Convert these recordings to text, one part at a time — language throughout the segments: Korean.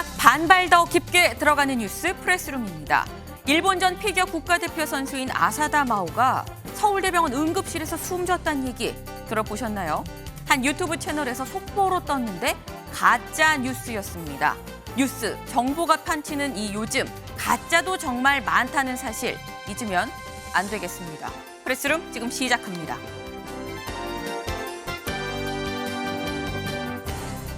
딱 반발 더 깊게 들어가는 뉴스 프레스룸입니다. 일본전 피겨 국가대표 선수인 아사다 마오가 서울대병원 응급실에서 숨졌다는 얘기 들어보셨나요? 한 유튜브 채널에서 속보로 떴는데 가짜 뉴스였습니다. 뉴스, 정보가 판치는 이 요즘 가짜도 정말 많다는 사실 잊으면 안 되겠습니다. 프레스룸 지금 시작합니다.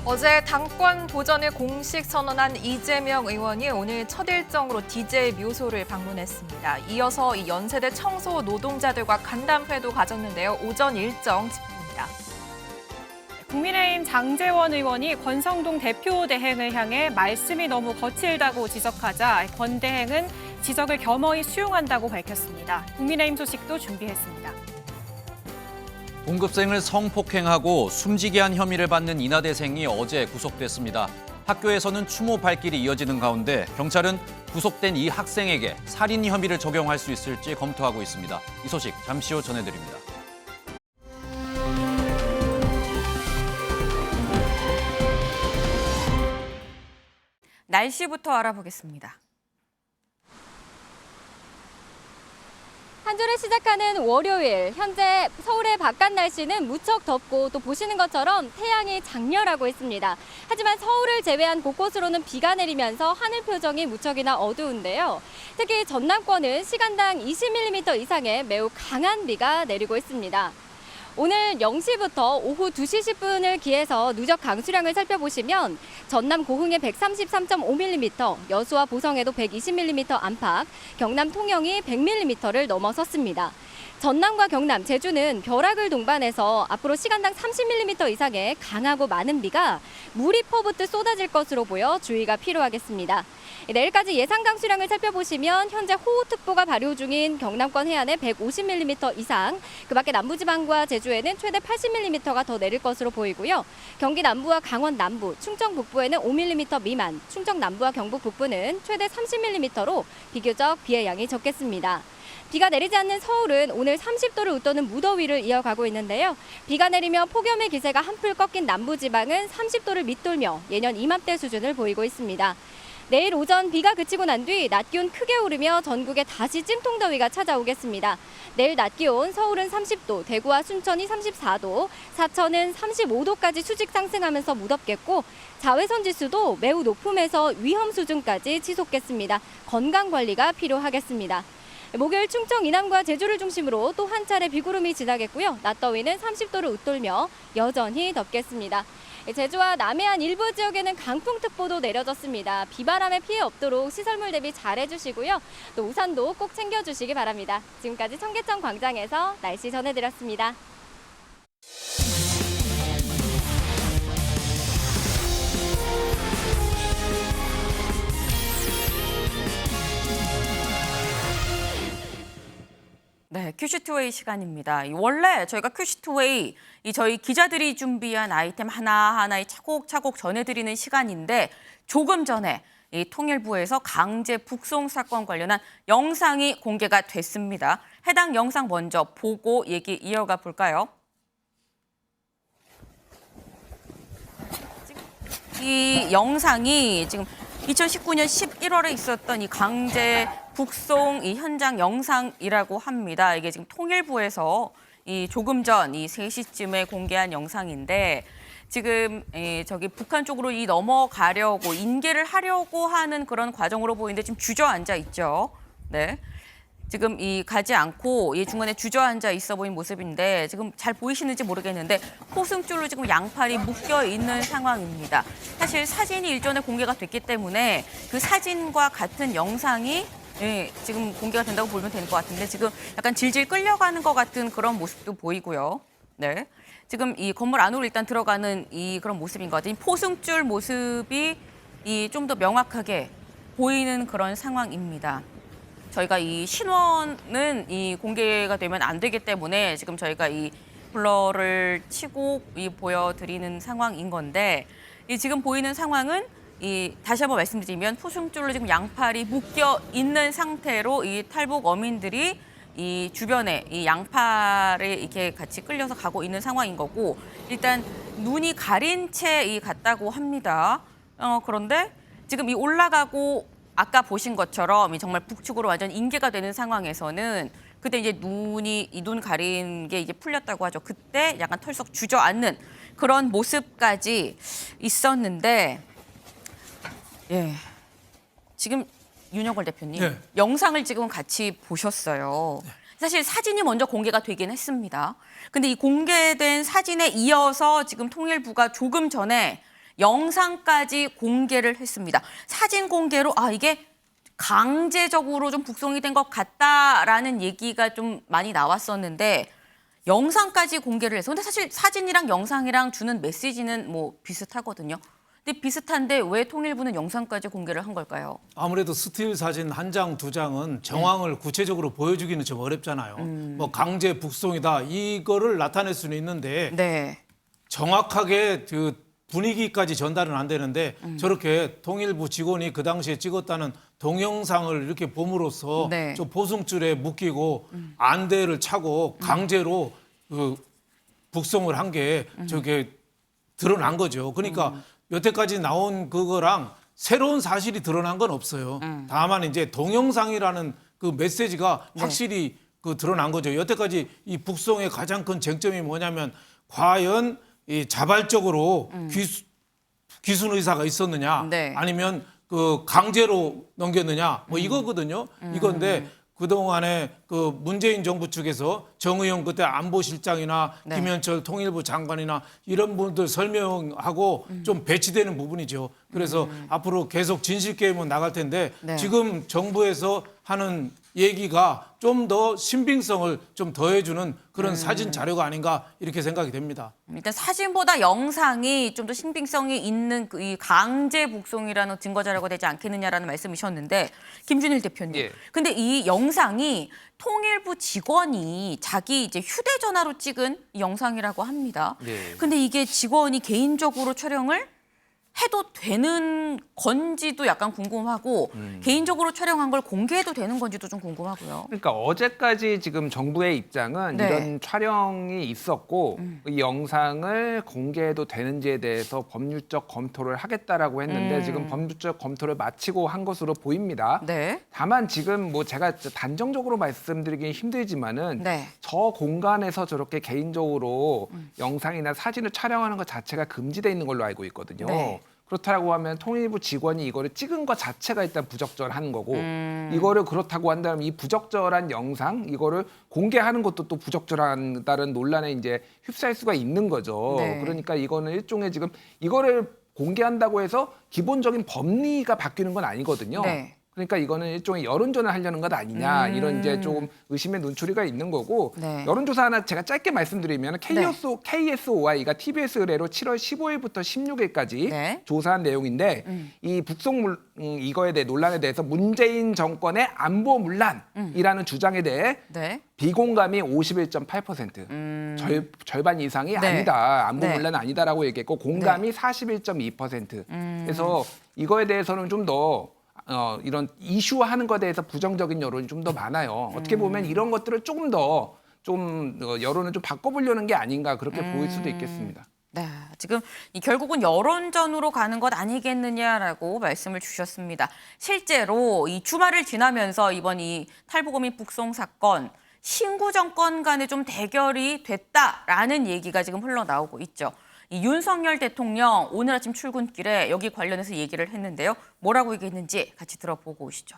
어제 당권 도전을 공식 선언한 이재명 의원이 오늘 첫 일정으로 DJ 묘소를 방문했습니다. 이어서 이 연세대 청소 노동자들과 간담회도 가졌는데요. 오전 일정 짚어봅니다. 국민의힘 장제원 의원이 권성동 대표 대행을 향해 말씀이 너무 거칠다고 지적하자 권 대행은 지적을 겸허히 수용한다고 밝혔습니다. 국민의힘 소식도 준비했습니다. 공급생을 성폭행하고 숨지게 한 혐의를 받는 인하대생이 어제 구속됐습니다. 학교에서는 추모 발길이 이어지는 가운데 경찰은 구속된 이 학생에게 살인 혐의를 적용할 수 있을지 검토하고 있습니다. 이 소식 잠시 후 전해드립니다. 날씨부터 알아보겠습니다. 한 주를 시작하는 월요일, 현재 서울의 바깥 날씨는 무척 덥고 또 보시는 것처럼 태양이 장렬하고 있습니다. 하지만 서울을 제외한 곳곳으로는 비가 내리면서 하늘 표정이 무척이나 어두운데요. 특히 전남권은 시간당 20mm 이상의 매우 강한 비가 내리고 있습니다. 오늘 0시부터 오후 2시 10분을 기해서 누적 강수량을 살펴보시면 전남 고흥에 133.5mm, 여수와 보성에도 120mm 안팎, 경남 통영이 100mm를 넘어섰습니다. 전남과 경남, 제주는 벼락을 동반해서 앞으로 시간당 30mm 이상의 강하고 많은 비가 물이 퍼붓듯 쏟아질 것으로 보여 주의가 필요하겠습니다. 내일까지 예상 강수량을 살펴보시면 현재 호우특보가 발효 중인 경남권 해안에 150mm 이상, 그 밖에 남부지방과 제주에는 최대 80mm가 더 내릴 것으로 보이고요. 경기 남부와 강원 남부, 충청 북부에는 5mm 미만, 충청 남부와 경북 북부는 최대 30mm로 비교적 비의 양이 적겠습니다. 비가 내리지 않는 서울은 오늘 30도를 웃도는 무더위를 이어가고 있는데요. 비가 내리며 폭염의 기세가 한풀 꺾인 남부지방은 30도를 밑돌며 예년 이맘때 수준을 보이고 있습니다. 내일 오전 비가 그치고 난 뒤 낮 기온 크게 오르며 전국에 다시 찜통더위가 찾아오겠습니다. 내일 낮 기온 서울은 30도, 대구와 순천이 34도, 사천은 35도까지 수직 상승하면서 무덥겠고 자외선 지수도 매우 높음에서 위험 수준까지 치솟겠습니다. 건강 관리가 필요하겠습니다. 목요일 충청 이남과 제주를 중심으로 또 한 차례 비구름이 지나겠고요. 낮 더위는 30도를 웃돌며 여전히 덥겠습니다. 제주와 남해안 일부 지역에는 강풍특보도 내려졌습니다. 비바람에 피해 없도록 시설물 대비 잘 해주시고요. 또 우산도 꼭 챙겨주시기 바랍니다. 지금까지 청계천 광장에서 날씨 전해드렸습니다. 네, 큐시트웨이 시간입니다. 원래 저희가 큐시트웨이 저희 기자들이 준비한 아이템 하나하나 차곡차곡 전해드리는 시간인데 조금 전에 이 통일부에서 강제 북송 사건 관련한 영상이 공개가 됐습니다. 해당 영상 먼저 보고 얘기 이어가 볼까요? 이 영상이 지금 2019년 11월에 있었던 이 강제 북송 이 현장 영상이라고 합니다. 이게 지금 통일부에서 조금 전 3시쯤에 공개한 영상인데 지금 저기 북한 쪽으로 넘어가려고 인계를 하려고 하는 그런 과정으로 보이는데 지금 주저앉아 있죠. 네. 지금 가지 않고 중간에 주저앉아 있어 보이는 모습인데 지금 잘 보이시는지 모르겠는데 포승줄로 지금 양팔이 묶여 있는 상황입니다. 사실 사진이 일전에 공개가 됐기 때문에 그 사진과 같은 영상이 지금 공개가 된다고 보면 되는 것 같은데 지금 약간 질질 끌려가는 것 같은 그런 모습도 보이고요. 네. 지금 이 건물 안으로 일단 들어가는 그런 모습인 것 같아요. 포승줄 모습이 좀 더 명확하게 보이는 그런 상황입니다. 저희가 이 신원은 공개가 되면 안 되기 때문에 지금 저희가 블러를 치고 보여드리는 상황인 건데 지금 보이는 상황은 다시 한번 말씀드리면 포승줄로 지금 양팔이 묶여 있는 상태로 탈북 어민들이 주변에 양팔에 이렇게 같이 끌려서 가고 있는 상황인 거고 일단 눈이 가린 채 갔다고 합니다. 그런데 지금 이 올라가고 아까 보신 것처럼 정말 북측으로 완전 인계가 되는 상황에서는 그때 이제 이 눈 가린 게 이제 풀렸다고 하죠. 그때 약간 털썩 주저앉는 그런 모습까지 있었는데, 예. 지금 윤여걸 대표님 네. 영상을 지금 같이 보셨어요. 사실 사진이 먼저 공개가 되긴 했습니다. 근데 이 공개된 사진에 이어서 지금 통일부가 조금 전에 영상까지 공개를 했습니다. 사진 공개로 이게 강제적으로 좀 북송이 된 것 같다라는 얘기가 좀 많이 나왔었는데 영상까지 공개를 해서 근데 사실 사진이랑 영상이랑 주는 메시지는 뭐 비슷하거든요. 근데 비슷한데 왜 통일부는 영상까지 공개를 한 걸까요? 아무래도 스틸 사진 한 장, 두 장은 정황을 구체적으로 보여주기는 좀 어렵잖아요. 뭐 강제 북송이다 이거를 나타낼 수는 있는데 네. 정확하게 그 분위기까지 전달은 안 되는데 저렇게 통일부 직원이 그 당시에 찍었다는 동영상을 이렇게 봄으로써 네. 좀 보승줄에 묶이고 안대를 차고 강제로 그 북송을 한 게 저게 드러난 거죠. 그러니까 여태까지 나온 그거랑 새로운 사실이 드러난 건 없어요. 다만 이제 동영상이라는 그 메시지가 확실히 그 드러난 거죠. 여태까지 이 북송의 가장 큰 쟁점이 뭐냐면 과연 이 자발적으로 귀순 의사가 있었느냐, 네. 아니면 그 강제로 넘겼느냐, 뭐 이거거든요. 이건데 그동안에 그 문재인 정부 측에서 정의용 그때 안보실장이나 네. 김현철 통일부 장관이나 이런 분들 설명하고 좀 배치되는 부분이죠. 그래서 앞으로 계속 진실 게임은 나갈 텐데 네. 지금 정부에서 하는 얘기가 좀 더 신빙성을 좀 더해주는 그런 사진 자료가 아닌가 이렇게 생각이 됩니다. 일단 사진보다 영상이 좀 더 신빙성이 있는 그 이 강제 북송이라는 증거 자료가 되지 않겠느냐라는 말씀이셨는데 김준일 대표님. 예. 근데 이 영상이 통일부 직원이 자기 이제 휴대전화로 찍은 이 영상이라고 합니다. 예. 근데 이게 직원이 개인적으로 촬영을 해도 되는 건지도 약간 궁금하고 개인적으로 촬영한 걸 공개해도 되는 건지도 좀 궁금하고요. 그러니까 어제까지 지금 정부의 입장은 네. 이런 촬영이 있었고 이 영상을 공개해도 되는지에 대해서 법률적 검토를 하겠다라고 했는데 지금 법률적 검토를 마치고 한 것으로 보입니다. 네. 다만 지금 뭐 제가 단정적으로 말씀드리긴 힘들지만은 네. 저 공간에서 저렇게 개인적으로 영상이나 사진을 촬영하는 것 자체가 금지돼 있는 걸로 알고 있거든요. 네. 그렇다고 하면 통일부 직원이 이거를 찍은 것 자체가 일단 부적절한 거고 이거를 그렇다고 한다면 이 부적절한 영상 이거를 공개하는 것도 또 부적절하다는 논란에 이제 휩싸일 수가 있는 거죠. 네. 그러니까 이거는 일종의 지금 이거를 공개한다고 해서 기본적인 법리가 바뀌는 건 아니거든요. 네. 그러니까 이거는 일종의 여론전을 하려는 것 아니냐 이런 이제 조금 의심의 눈초리가 있는 거고 네. 여론조사 하나 제가 짧게 말씀드리면 KSOI가 TBS 의뢰로 7월 15일부터 16일까지 네. 조사한 내용인데 이 북송 이거에 대해 논란에 대해서 문재인 정권의 안보 문란이라는 주장에 대해 네. 비공감이 51.8%, 절반 이상이 네. 아니다, 안보 네. 문란은 아니다라고 얘기했고 공감이 41.2%. 그래서 이거에 대해서는 좀 더 이런 이슈화하는 것에 대해서 부정적인 여론이 좀 더 많아요. 어떻게 보면 이런 것들을 조금 더 좀 여론을 좀 바꿔보려는 게 아닌가 그렇게 보일 수도 있겠습니다. 네, 지금 결국은 여론전으로 가는 것 아니겠느냐라고 말씀을 주셨습니다. 실제로 이 주말을 지나면서 이번 이 탈북어민 북송 사건 신구 정권 간에 좀 대결이 됐다라는 얘기가 지금 흘러나오고 있죠. 이 윤석열 대통령 오늘 아침 출근길에 여기 관련해서 얘기를 했는데요. 뭐라고 얘기했는지 같이 들어보고 오시죠.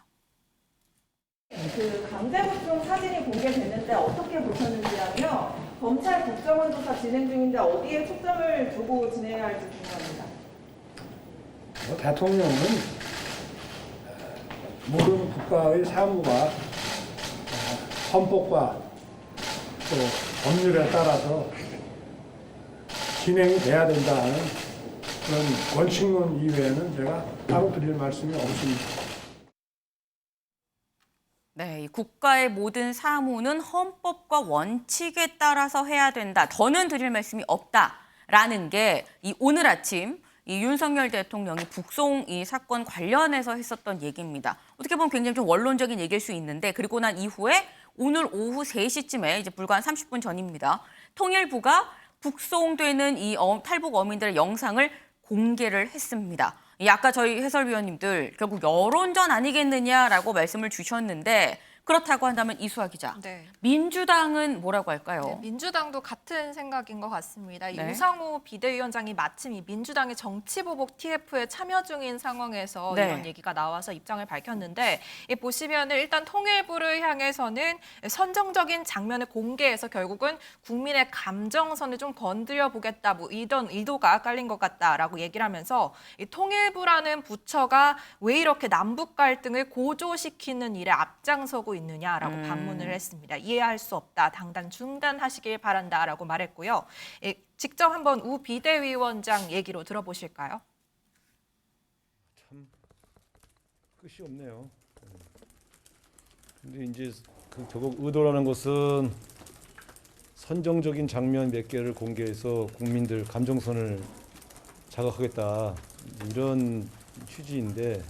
그 강제북송 사진이 공개됐는데 어떻게 보셨는지랑요. 검찰 국정원 조사 진행 중인데 어디에 초점을 두고 진행해야 할지 궁금합니다. 대통령은 모든 국가의 사무가 헌법과 또 법률에 따라서 진행이 돼야 된다는 그런 원칙론 이외에는 제가 따로 드릴 말씀이 없습니다. 네, 이 국가의 모든 사무는 헌법과 원칙에 따라서 해야 된다. 더는 드릴 말씀이 없다라는 게 이 오늘 아침 이 윤석열 대통령이 북송 이 사건 관련해서 했었던 얘기입니다. 어떻게 보면 굉장히 좀 원론적인 얘기일 수 있는데 그리고 난 이후에 오늘 오후 3시쯤에 이제 불과 한 30분 전입니다. 통일부가 북송되는 이 탈북 어민들의 영상을 공개를 했습니다. 이 아까 저희 해설위원님들 결국 여론전 아니겠느냐라고 말씀을 주셨는데 그렇다고 한다면 이수아 기자, 네. 민주당은 뭐라고 할까요? 네, 민주당도 같은 생각인 것 같습니다. 이 네. 우상호 비대위원장이 마침 이 민주당의 정치보복 TF에 참여 중인 상황에서 네. 이런 얘기가 나와서 입장을 밝혔는데 보시면 일단 통일부를 향해서는 선정적인 장면을 공개해서 결국은 국민의 감정선을 좀 건드려 보겠다, 뭐 이런 의도가 깔린 것 같다라고 얘기를 하면서 이 통일부라는 부처가 왜 이렇게 남북 갈등을 고조시키는 일에 앞장서고 있느냐라고 반문을 했습니다. 이해할 수 없다. 당장 중단하시길 바란다라고 말했고요. 직접 한번 우 비대위원장 얘기로 들어보실까요? 끝이 없네요. 근데 이제 그 결국 의도라는 것은 선정적인 장면 몇 개를 공개해서 국민들 감정선을 자극하겠다 이런 취지인데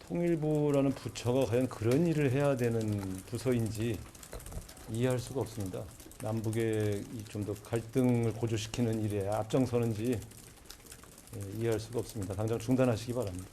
통일부라는 부처가 과연 그런 일을 해야 되는 부서인지 이해할 수가 없습니다. 남북의 좀 더 갈등을 고조시키는 일에 앞장서는지 이해할 수가 없습니다. 당장 중단하시기 바랍니다.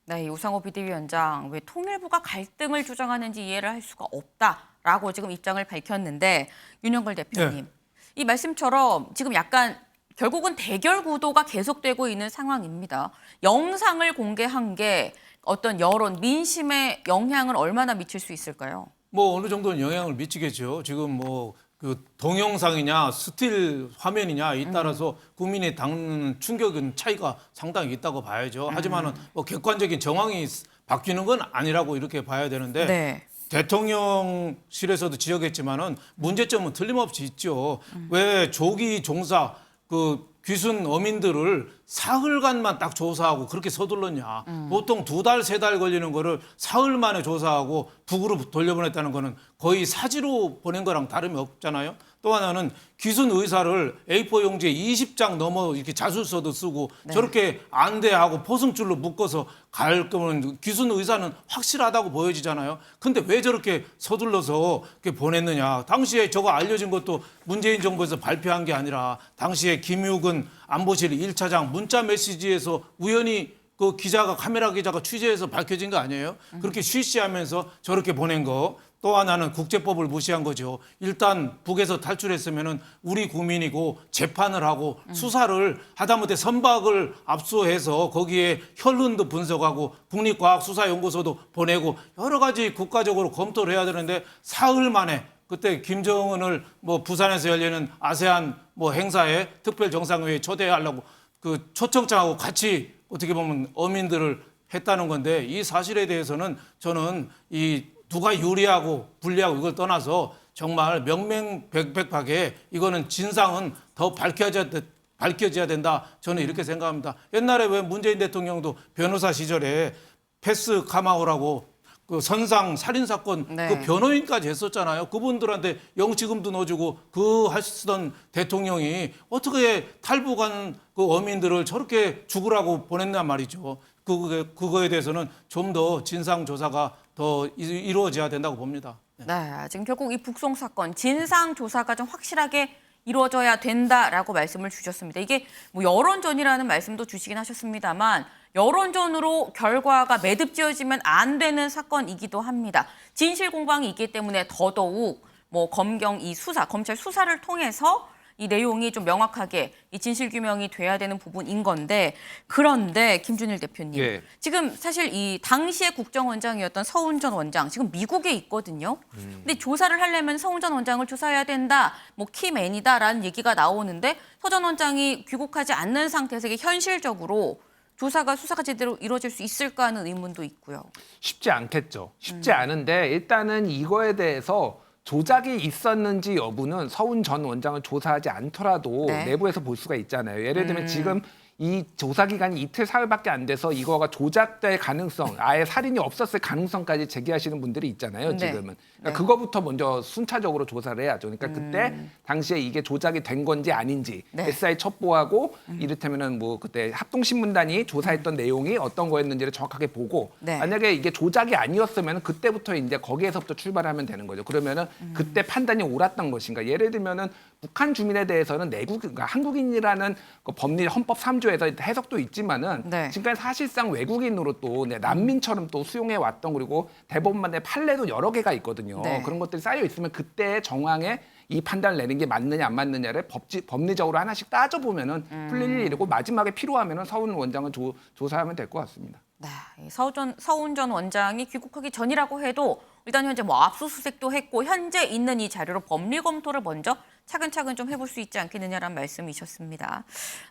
네, 우상호 비대위원장 왜 통일부가 갈등을 조장하는지 이해를 할 수가 없다라고 지금 입장을 밝혔는데 윤영걸 대표님, 이 말씀처럼 지금 약간 결국은 대결 구도가 계속되고 있는 상황입니다. 영상을 공개한 게 어떤 여론, 민심에 영향을 얼마나 미칠 수 있을까요? 뭐 어느 정도는 영향을 미치겠죠. 지금 뭐 그 동영상이냐 스틸 화면이냐 에 따라서 국민의 당하는 충격은 차이가 상당히 있다고 봐야죠. 하지만은 뭐 객관적인 정황이 바뀌는 건 아니라고 이렇게 봐야 되는데 네. 대통령실에서도 지적했지만은 문제점은 틀림없이 있죠. 왜 조기 종사 그 귀순 어민들을 사흘간만 딱 조사하고 그렇게 서둘렀냐. 보통 2달, 3달 걸리는 거를 사흘 만에 조사하고 북으로 돌려보냈다는 거는 거의 사지로 보낸 거랑 다름이 없잖아요. 또 하나는 귀순 의사를 A4 용지에 20장 넘어 이렇게 자술서도 쓰고 저렇게 안대하고 포승줄로 묶어서 갈 거면 귀순 의사는 확실하다고 보여지잖아요. 근데 왜 저렇게 서둘러서 이렇게 보냈느냐. 당시에 저거 알려진 것도 문재인 정부에서 발표한 게 아니라 당시에 김육은 안보실 1차장 문자 메시지에서 우연히 그 기자가 카메라 기자가 취재해서 밝혀진 거 아니에요? 그렇게 쉬쉬하면서 저렇게 보낸 거. 또 하나는 국제법을 무시한 거죠. 일단 북에서 탈출했으면은 우리 국민이고 재판을 하고 수사를 하다못해 선박을 압수해서 거기에 혈흔도 분석하고 국립과학수사연구소도 보내고 여러 가지 국가적으로 검토를 해야 되는데 사흘 만에 그때 김정은을 뭐 부산에서 열리는 아세안 뭐 행사에 특별 정상회의에 초대하려고 그 초청장하고 같이 어떻게 보면 어민들을 했다는 건데 이 사실에 대해서는 저는 이 누가 유리하고 불리하고 이걸 떠나서 정말 명명백백하게 이거는 진상은 더 밝혀져야 된다. 저는 이렇게 생각합니다. 옛날에 왜 문재인 대통령도 변호사 시절에 패스 카마오라고 그 선상 살인 사건 그 변호인까지 했었잖아요. 그분들한테 영치금도 넣어주고 그 하시던 대통령이 어떻게 탈북한 그 어민들을 저렇게 죽으라고 보냈냔 말이죠. 그거에 대해서는 좀 더 진상 조사가 더 이루어져야 된다고 봅니다. 네, 지금 결국 이 북송 사건 진상 조사가 좀 확실하게 이루어져야 된다라고 말씀을 주셨습니다. 이게 뭐 여론전이라는 말씀도 주시긴 하셨습니다만 여론전으로 결과가 매듭지어지면 안 되는 사건이기도 합니다. 진실 공방이 있기 때문에 더더욱 뭐 검경 이 수사, 검찰 수사를 통해서 이 내용이 좀 명확하게 이 진실 규명이 돼야 되는 부분인 건데 그런데 김준일 대표님 지금 사실 이 당시의 국정원장이었던 서훈 전 원장 지금 미국에 있거든요. 근데 조사를 하려면 서훈 전 원장을 조사해야 된다. 뭐 키맨이다라는 얘기가 나오는데 서 전 원장이 귀국하지 않는 상태에서 이게 현실적으로 수사가 제대로 이루어질 수 있을까 하는 의문도 있고요. 쉽지 않겠죠. 쉽지 않은데 일단은 이거에 대해서 조작이 있었는지 여부는 서훈 전 원장을 조사하지 않더라도 내부에서 볼 수가 있잖아요. 예를 들면 지금 이 조사 기간이 이틀 사흘밖에 안 돼서 이거가 조작될 가능성, 아예 살인이 없었을 가능성까지 제기하시는 분들이 있잖아요. 지금은. 그러니까 그거부터 먼저 순차적으로 조사를 해야죠. 그러니까 그때 당시에 이게 조작이 된 건지 아닌지 SI 첩보하고 이를테면은 뭐 그때 합동신문단이 조사했던 내용이 어떤 거였는지를 정확하게 보고 만약에 이게 조작이 아니었으면 그때부터 이제 거기에서부터 출발하면 되는 거죠. 그러면은 그때 판단이 옳았던 것인가. 예를 들면은 북한 주민에 대해서는 내국, 그러니까 한국인이라는 그 법리 헌법 3조에서 해석도 있지만은 네. 지금까지 사실상 외국인으로 또 난민처럼 또 수용해 왔던, 그리고 대법원만의 판례도 여러 개가 있거든요. 네. 그런 것들이 쌓여 있으면 그때 정황에 이 판단을 내는 게 맞느냐 안 맞느냐를 법리적으로 하나씩 따져보면은 풀릴 일이고, 마지막에 필요하면은 서훈 원장은 조사하면 될 것 같습니다. 네, 이 서훈 전 원장이 귀국하기 전이라고 해도 일단 현재 뭐 압수수색도 했고 현재 있는 이 자료로 법리 검토를 먼저 차근차근 좀 해볼 수 있지 않겠느냐라는 말씀이셨습니다.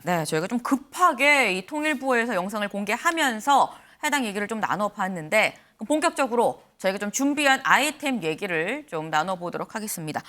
네, 저희가 좀 급하게 이 통일부에서 영상을 공개하면서 해당 얘기를 좀 나눠봤는데 본격적으로 저희가 좀 준비한 아이템 얘기를 좀 나눠보도록 하겠습니다.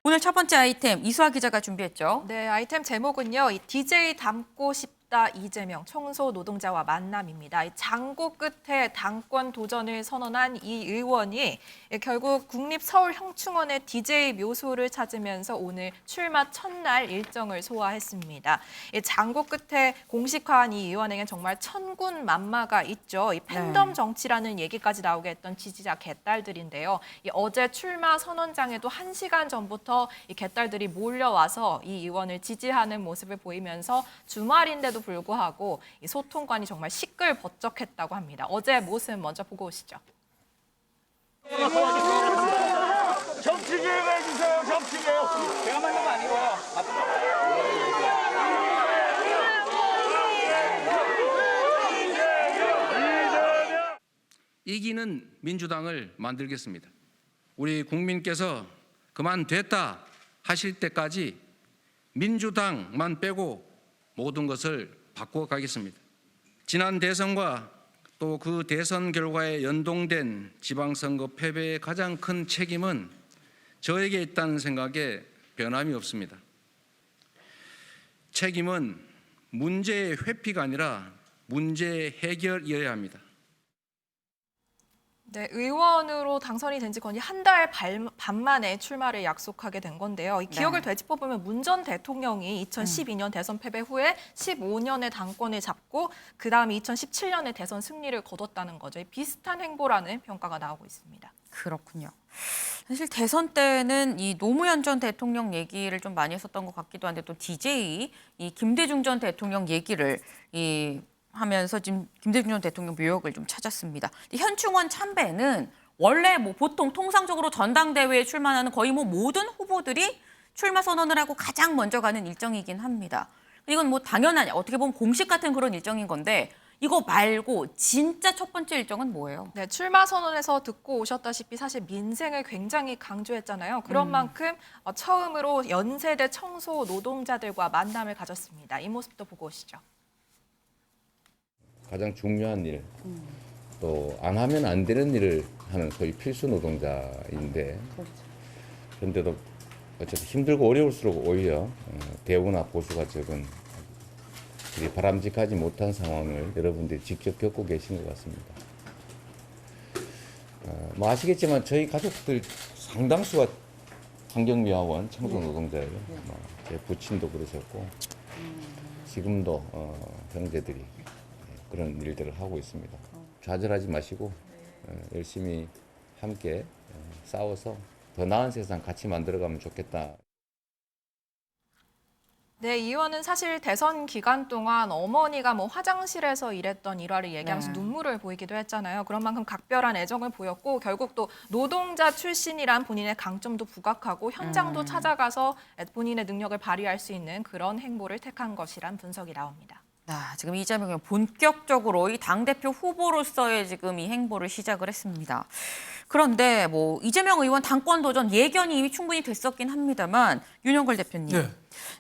오늘 첫 번째 아이템 이수아 기자가 준비했죠. 네, 아이템 제목은요. 이 DJ 닮고 싶다 이재명 청소 노동자와 만남입니다. 이 장고 끝에 당권 도전을 선언한 이 의원이 결국 국립서울형충원의 DJ 묘소를 찾으면서 오늘 출마 첫날 일정을 소화했습니다. 이 장고 끝에 공식화한 이 의원에겐 정말 천군만마가 있죠. 이 팬덤 정치라는 얘기까지 나오게 했던 지지자 개딸들인데요. 이 어제 출마 선언장에도 1시간 전부터 이 개딸들이 몰려와서 이 의원을 지지하는 모습을 보이면서 주말인데도 불구하고 이 소통관이 정말 시끌벅적했다고 합니다. 어제 모습 먼저 보고 오시죠. 정치개혁 해주세요. 정치개혁. 제가 만든 거 아니고요. 이기는 민주당을 만들겠습니다. 우리 국민께서 그만 됐다 하실 때까지 민주당만 빼고 모든 것을 바꿔가겠습니다. 지난 대선과 또 그 대선 결과에 연동된 지방선거 패배의 가장 큰 책임은 저에게 있다는 생각에 변함이 없습니다. 책임은 문제의 회피가 아니라 문제의 해결이어야 합니다. 네, 의원으로 당선이 된 지 거의 한 달 반 만에 출마를 약속하게 된 건데요. 이 기억을 되짚어보면 문 전 대통령이 2012년 대선 패배 후에 15년의 당권을 잡고 그다음에 2017년에 대선 승리를 거뒀다는 거죠. 비슷한 행보라는 평가가 나오고 있습니다. 그렇군요. 사실 대선 때는 이 노무현 전 대통령 얘기를 좀 많이 했었던 것 같기도 한데 또 DJ 이 김대중 전 대통령 얘기를 하면서 지금 김대중 전 대통령 묘역을 좀 찾았습니다. 현충원 참배는 원래 뭐 보통 통상적으로 전당대회에 출마하는 거의 뭐 모든 후보들이 출마 선언을 하고 가장 먼저 가는 일정이긴 합니다. 이건 뭐 당연한 어떻게 보면 공식 같은 그런 일정인 건데 이거 말고 진짜 첫 번째 일정은 뭐예요? 네, 출마 선언에서 듣고 오셨다시피 사실 민생을 굉장히 강조했잖아요. 그런 만큼 처음으로 연세대 청소 노동자들과 만남을 가졌습니다. 이 모습도 보고 오시죠. 가장 중요한 일, 또 안 하면 안 되는 일을 하는 소위 필수 노동자인데, 그런데도 어쨌든 힘들고 어려울수록 오히려 대우나 보수가 적은 그리 바람직하지 못한 상황을 여러분들이 직접 겪고 계신 것 같습니다. 뭐 아시겠지만 저희 가족들 상당수가 환경미화원 청소 노동자예요. 제 부친도 그러셨고 지금도 형제들이 그런 일들을 하고 있습니다. 좌절하지 마시고 열심히 함께 싸워서 더 나은 세상 같이 만들어가면 좋겠다. 네, 이 의원은 사실 대선 기간 동안 어머니가 뭐 화장실에서 일했던 일화를 얘기하면서 눈물을 보이기도 했잖아요. 그런 만큼 각별한 애정을 보였고 결국 또 노동자 출신이란 본인의 강점도 부각하고 현장도 찾아가서 본인의 능력을 발휘할 수 있는 그런 행보를 택한 것이란 분석이 나옵니다. 지금 이재명이 본격적으로 이 당대표 후보로서의 지금 이 행보를 시작을 했습니다. 그런데 뭐 이재명 의원 당권 도전 예견이 이미 충분히 됐었긴 합니다만 윤영걸 대표님,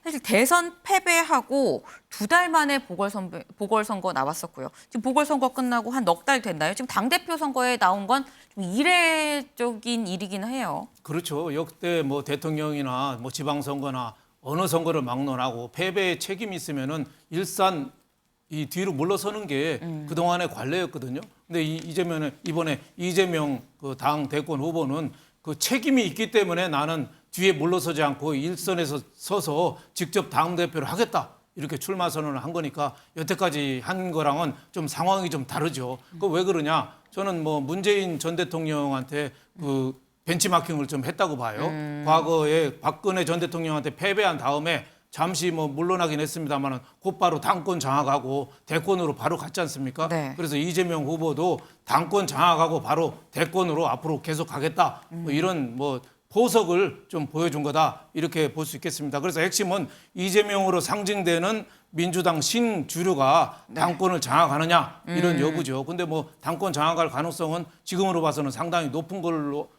사실 대선 패배하고 2달 만에 보궐선거 나왔었고요. 지금 보궐선거 끝나고 한 넉 달 됐나요? 지금 당대표 선거에 나온 건 좀 이례적인 일이긴 해요. 그렇죠. 역대 뭐 대통령이나 뭐 지방선거나 어느 선거를 막론하고 패배의 책임이 있으면은 일산 이 뒤로 물러서는 게 그동안의 관례였거든요. 근데 이번에 이재명 그 당 대권 후보는 그 책임이 있기 때문에 나는 뒤에 물러서지 않고 일선에서 서서 직접 당대표를 하겠다. 이렇게 출마 선언을 한 거니까 여태까지 한 거랑은 좀 상황이 좀 다르죠. 그 왜 그러냐? 저는 뭐 문재인 전 대통령한테 그 벤치마킹을 좀 했다고 봐요. 과거에 박근혜 전 대통령한테 패배한 다음에 잠시 뭐 물러나긴 했습니다만 곧바로 당권 장악하고 대권으로 바로 갔지 않습니까? 네. 그래서 이재명 후보도 당권 장악하고 바로 대권으로 앞으로 계속 가겠다. 뭐 이런 뭐 포석을 좀 보여준 거다 이렇게 볼 수 있겠습니다. 그래서 핵심은 이재명으로 상징되는 민주당 신주류가 당권을 장악하느냐 이런 여부죠. 근데 뭐 당권 장악할 가능성은 지금으로 봐서는 상당히 높은 걸로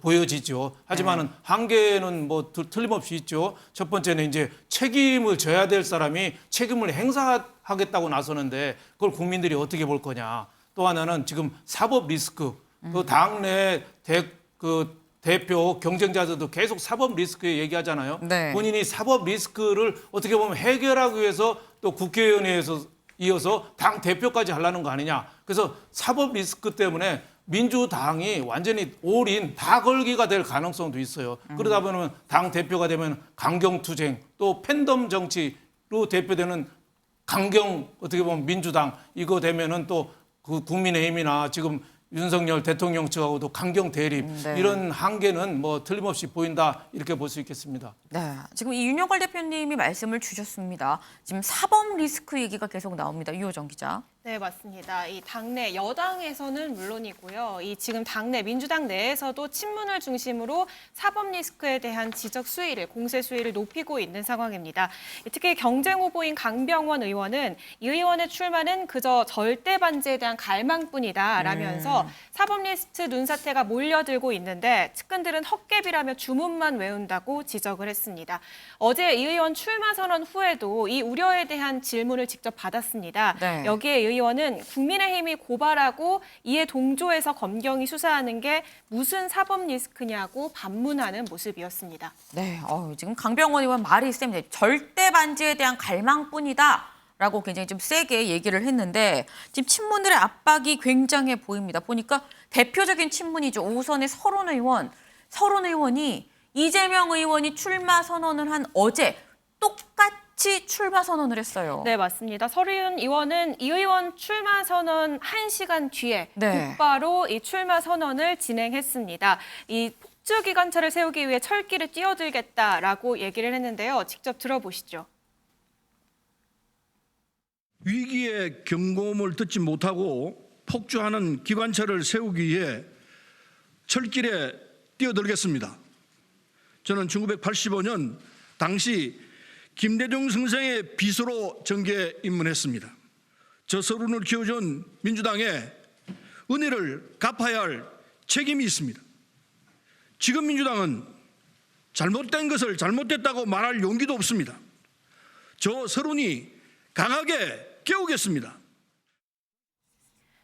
보여지죠. 하지만은 한계는 뭐 틀림없이 있죠. 첫 번째는 이제 책임을 져야 될 사람이 책임을 행사하겠다고 나서는데 그걸 국민들이 어떻게 볼 거냐. 또 하나는 지금 사법 리스크. 그 당내 대표 경쟁자들도 계속 사법 리스크 얘기하잖아요. 네. 본인이 사법 리스크를 어떻게 보면 해결하기 위해서 또 국회의원회에서 이어서 당 대표까지 하려는 거 아니냐. 그래서 사법 리스크 때문에 민주당이 완전히 올인 다 걸기가 될 가능성도 있어요. 그러다 보면 당 대표가 되면 강경투쟁 또 팬덤 정치로 대표되는 강경 어떻게 보면 민주당 이거 되면은 또 그 국민의힘이나 지금 윤석열 대통령 측하고도 강경 대립 네. 이런 한계는 뭐 틀림없이 보인다 이렇게 볼 수 있겠습니다. 네, 지금 이 윤여걸 대표님이 말씀을 주셨습니다. 지금 사법 리스크 얘기가 계속 나옵니다. 유호정 기자. 네, 맞습니다. 이 당내 여당에서는 물론이고요. 이 지금 당내 민주당 내에서도 친문을 중심으로 사법 리스크에 대한 지적 수위를 공세 수위를 높이고 있는 상황입니다. 특히 경쟁 후보인 강병원 의원은 이 의원의 출마는 그저 절대 반지에 대한 갈망뿐이다라면서 사법 리스트 눈사태가 몰려들고 있는데 측근들은 헛개비라며 주문만 외운다고 지적을 했습니다. 어제 이 의원 출마 선언 후에도 이 우려에 대한 질문을 직접 받았습니다. 네. 여기에 의원은 국민의힘이 고발하고 이에 동조해서 검경이 수사하는 게 무슨 사법 리스크냐고 반문하는 모습이었습니다. 네, 지금 강병원 의원 말이 셉니다. 절대 반지에 대한 갈망뿐이다라고 굉장히 좀 세게 얘기를 했는데 지금 친문들의 압박이 굉장해 보입니다. 보니까 대표적인 친문이죠. 오선의 서른 의원이 이재명 의원이 출마 선언을 한 어제 똑같이 출마 선언을 했어요. 네, 맞습니다. 서른 의원은 이 의원 출마 선언 1시간 뒤에 네. 곧바로 이 출마 선언을 진행했습니다. 이 폭주 기관차를 세우기 위해 철길을 뛰어들겠다라고 얘기를 했는데요. 직접 들어보시죠. 위기의 경고음을 듣지 못하고 폭주하는 기관차를 세우기 위해 철길에 뛰어들겠습니다. 저는 1985년 당시 김대중 선생의 비서로 정계에 입문했습니다. 저 서른을 키워준 민주당의 은혜를 갚아야 할 책임이 있습니다. 지금 민주당은 잘못된 것을 잘못됐다고 말할 용기도 없습니다. 저 서른이 강하게 깨우겠습니다.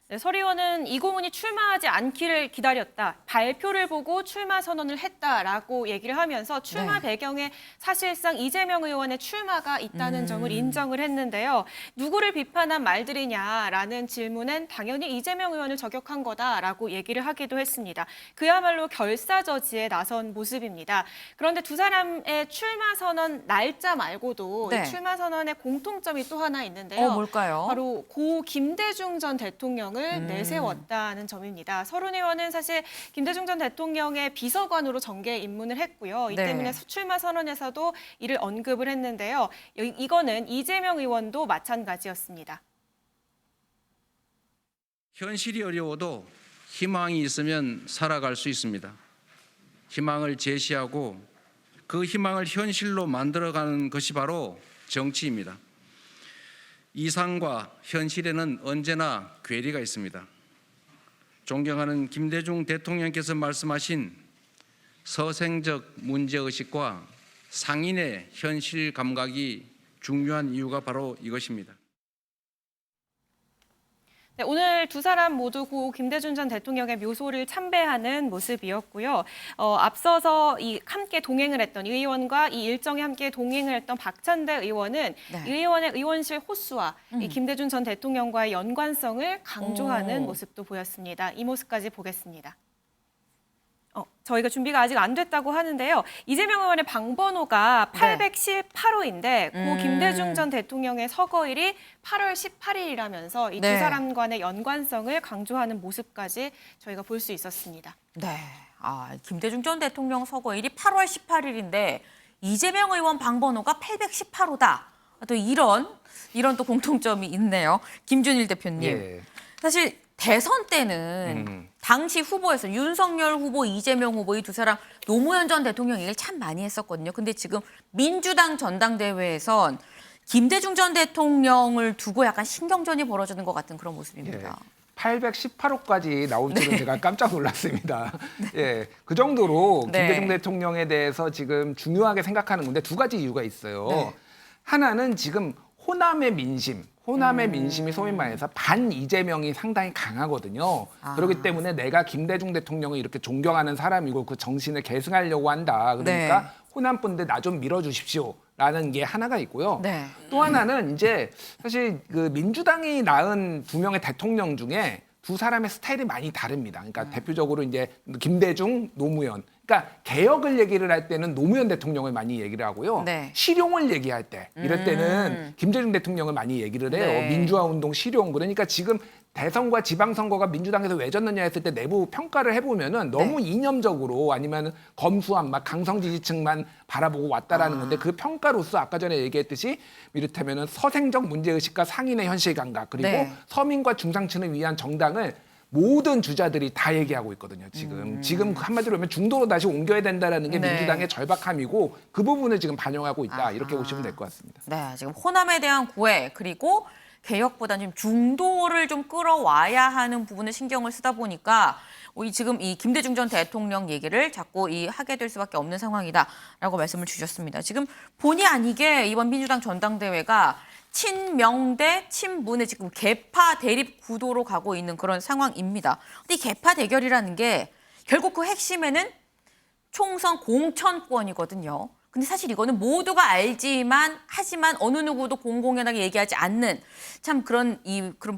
네, 설 의원은 이고문이 출마하지 않기를 기다렸다. 발표를 보고 출마 선언을 했다라고 얘기를 하면서 출마 배경에 사실상 이재명 의원의 출마가 있다는 점을 인정을 했는데요. 누구를 비판한 말들이냐라는 질문엔 당연히 이재명 의원을 저격한 거다라고 얘기를 하기도 했습니다. 그야말로 결사저지에 나선 모습입니다. 그런데 두 사람의 출마 선언 날짜 말고도 이 출마 선언의 공통점이 또 하나 있는데요. 뭘까요? 바로 고 김대중 전 대통령을 내세웠다는 점입니다. 서른 의원은 사실 김대중 전 대통령의 비서관으로 정계에 입문을 했고요. 이 때문에 출마 선언에서도 이를 언급을 했는데요. 이거는 이재명 의원도 마찬가지였습니다. 현실이 어려워도 희망이 있으면 살아갈 수 있습니다. 희망을 제시하고 그 희망을 현실로 만들어가는 것이 바로 정치입니다. 이상과 현실에는 언제나 괴리가 있습니다. 존경하는 김대중 대통령께서 말씀하신 서생적 문제의식과 상인의 현실 감각이 중요한 이유가 바로 이것입니다. 네, 오늘 두 사람 모두 고 김대중 전 대통령의 묘소를 참배하는 모습이었고요. 앞서서 함께 동행을 했던 이 의원과 이 일정에 함께 동행을 했던 박찬대 의원은 이 의원의 의원실 호수와 이 김대중 전 대통령과의 연관성을 강조하는 모습도 보였습니다. 이 모습까지 보겠습니다. 저희가 준비가 아직 안 됐다고 하는데요. 이재명 의원의 방번호가 818호인데 고 김대중 전 대통령의 서거일이 8월 18일이라면서 이 두 네. 사람 간의 연관성을 강조하는 모습까지 저희가 볼 수 있었습니다. 네. 김대중 전 대통령 서거일이 8월 18일인데 이재명 의원 방번호가 818호다. 또 이런 또 공통점이 있네요. 김준일 대표님. 예. 사실 대선 때는 당시 후보에서 윤석열 후보, 이재명 후보 이 두 사람 노무현 전 대통령 얘기를 참 많이 했었거든요. 근데 지금 민주당 전당대회에선 김대중 전 대통령을 두고 약간 신경전이 벌어지는 것 같은 그런 모습입니다. 818호까지 나올 줄은 제가 깜짝 놀랐습니다. 예, 그 정도로 김대중 대통령에 대해서 지금 중요하게 생각하는 건데 두 가지 이유가 있어요. 하나는 지금 호남의 민심이 소위 말해서 반 이재명이 상당히 강하거든요. 그렇기 때문에 내가 김대중 대통령을 이렇게 존경하는 사람이고 그 정신을 계승하려고 한다. 그러니까 호남 분들 나 좀 밀어주십시오라는 게 하나가 있고요. 또 하나는 이제 사실 그 민주당이 낳은 두 명의 대통령 중에 두 사람의 스타일이 많이 다릅니다. 그러니까 대표적으로 이제 김대중, 노무현. 그러니까 개혁을 얘기를 할 때는 노무현 대통령을 많이 얘기를 하고요. 실용을 얘기할 때 이럴 때는 김대중 대통령을 많이 얘기를 해요. 민주화 운동 실용. 그러니까 지금 대선과 지방선거가 민주당에서 왜 졌느냐 했을 때 내부 평가를 해보면은 너무 이념적으로 아니면 검수한 막 강성 지지층만 바라보고 왔다라는 건데 그 평가로서 아까 전에 얘기했듯이 이를테면은 서생적 문제의식과 상인의 현실 감각 그리고 서민과 중상층을 위한 정당을 모든 주자들이 다 얘기하고 있거든요. 지금 한마디로 하면 중도로 다시 옮겨야 된다라는 게 민주당의 절박함이고 그 부분을 지금 반영하고 있다. 이렇게 보시면 될 것 같습니다. 네, 지금 호남에 대한 고해 그리고 개혁보다는 좀 중도를 좀 끌어와야 하는 부분을 신경을 쓰다 보니까 지금 이 김대중 전 대통령 얘기를 자꾸 하게 될 수밖에 없는 상황이다라고 말씀을 주셨습니다. 지금 본의 아니게 이번 민주당 전당대회가 친명 대 친문의 지금 개파 대립 구도로 가고 있는 그런 상황입니다. 근데 이 개파 대결이라는 게 결국 그 핵심에는 총선 공천권이거든요. 근데 사실 이거는 모두가 알지만 하지만 어느 누구도 공공연하게 얘기하지 않는 참 그런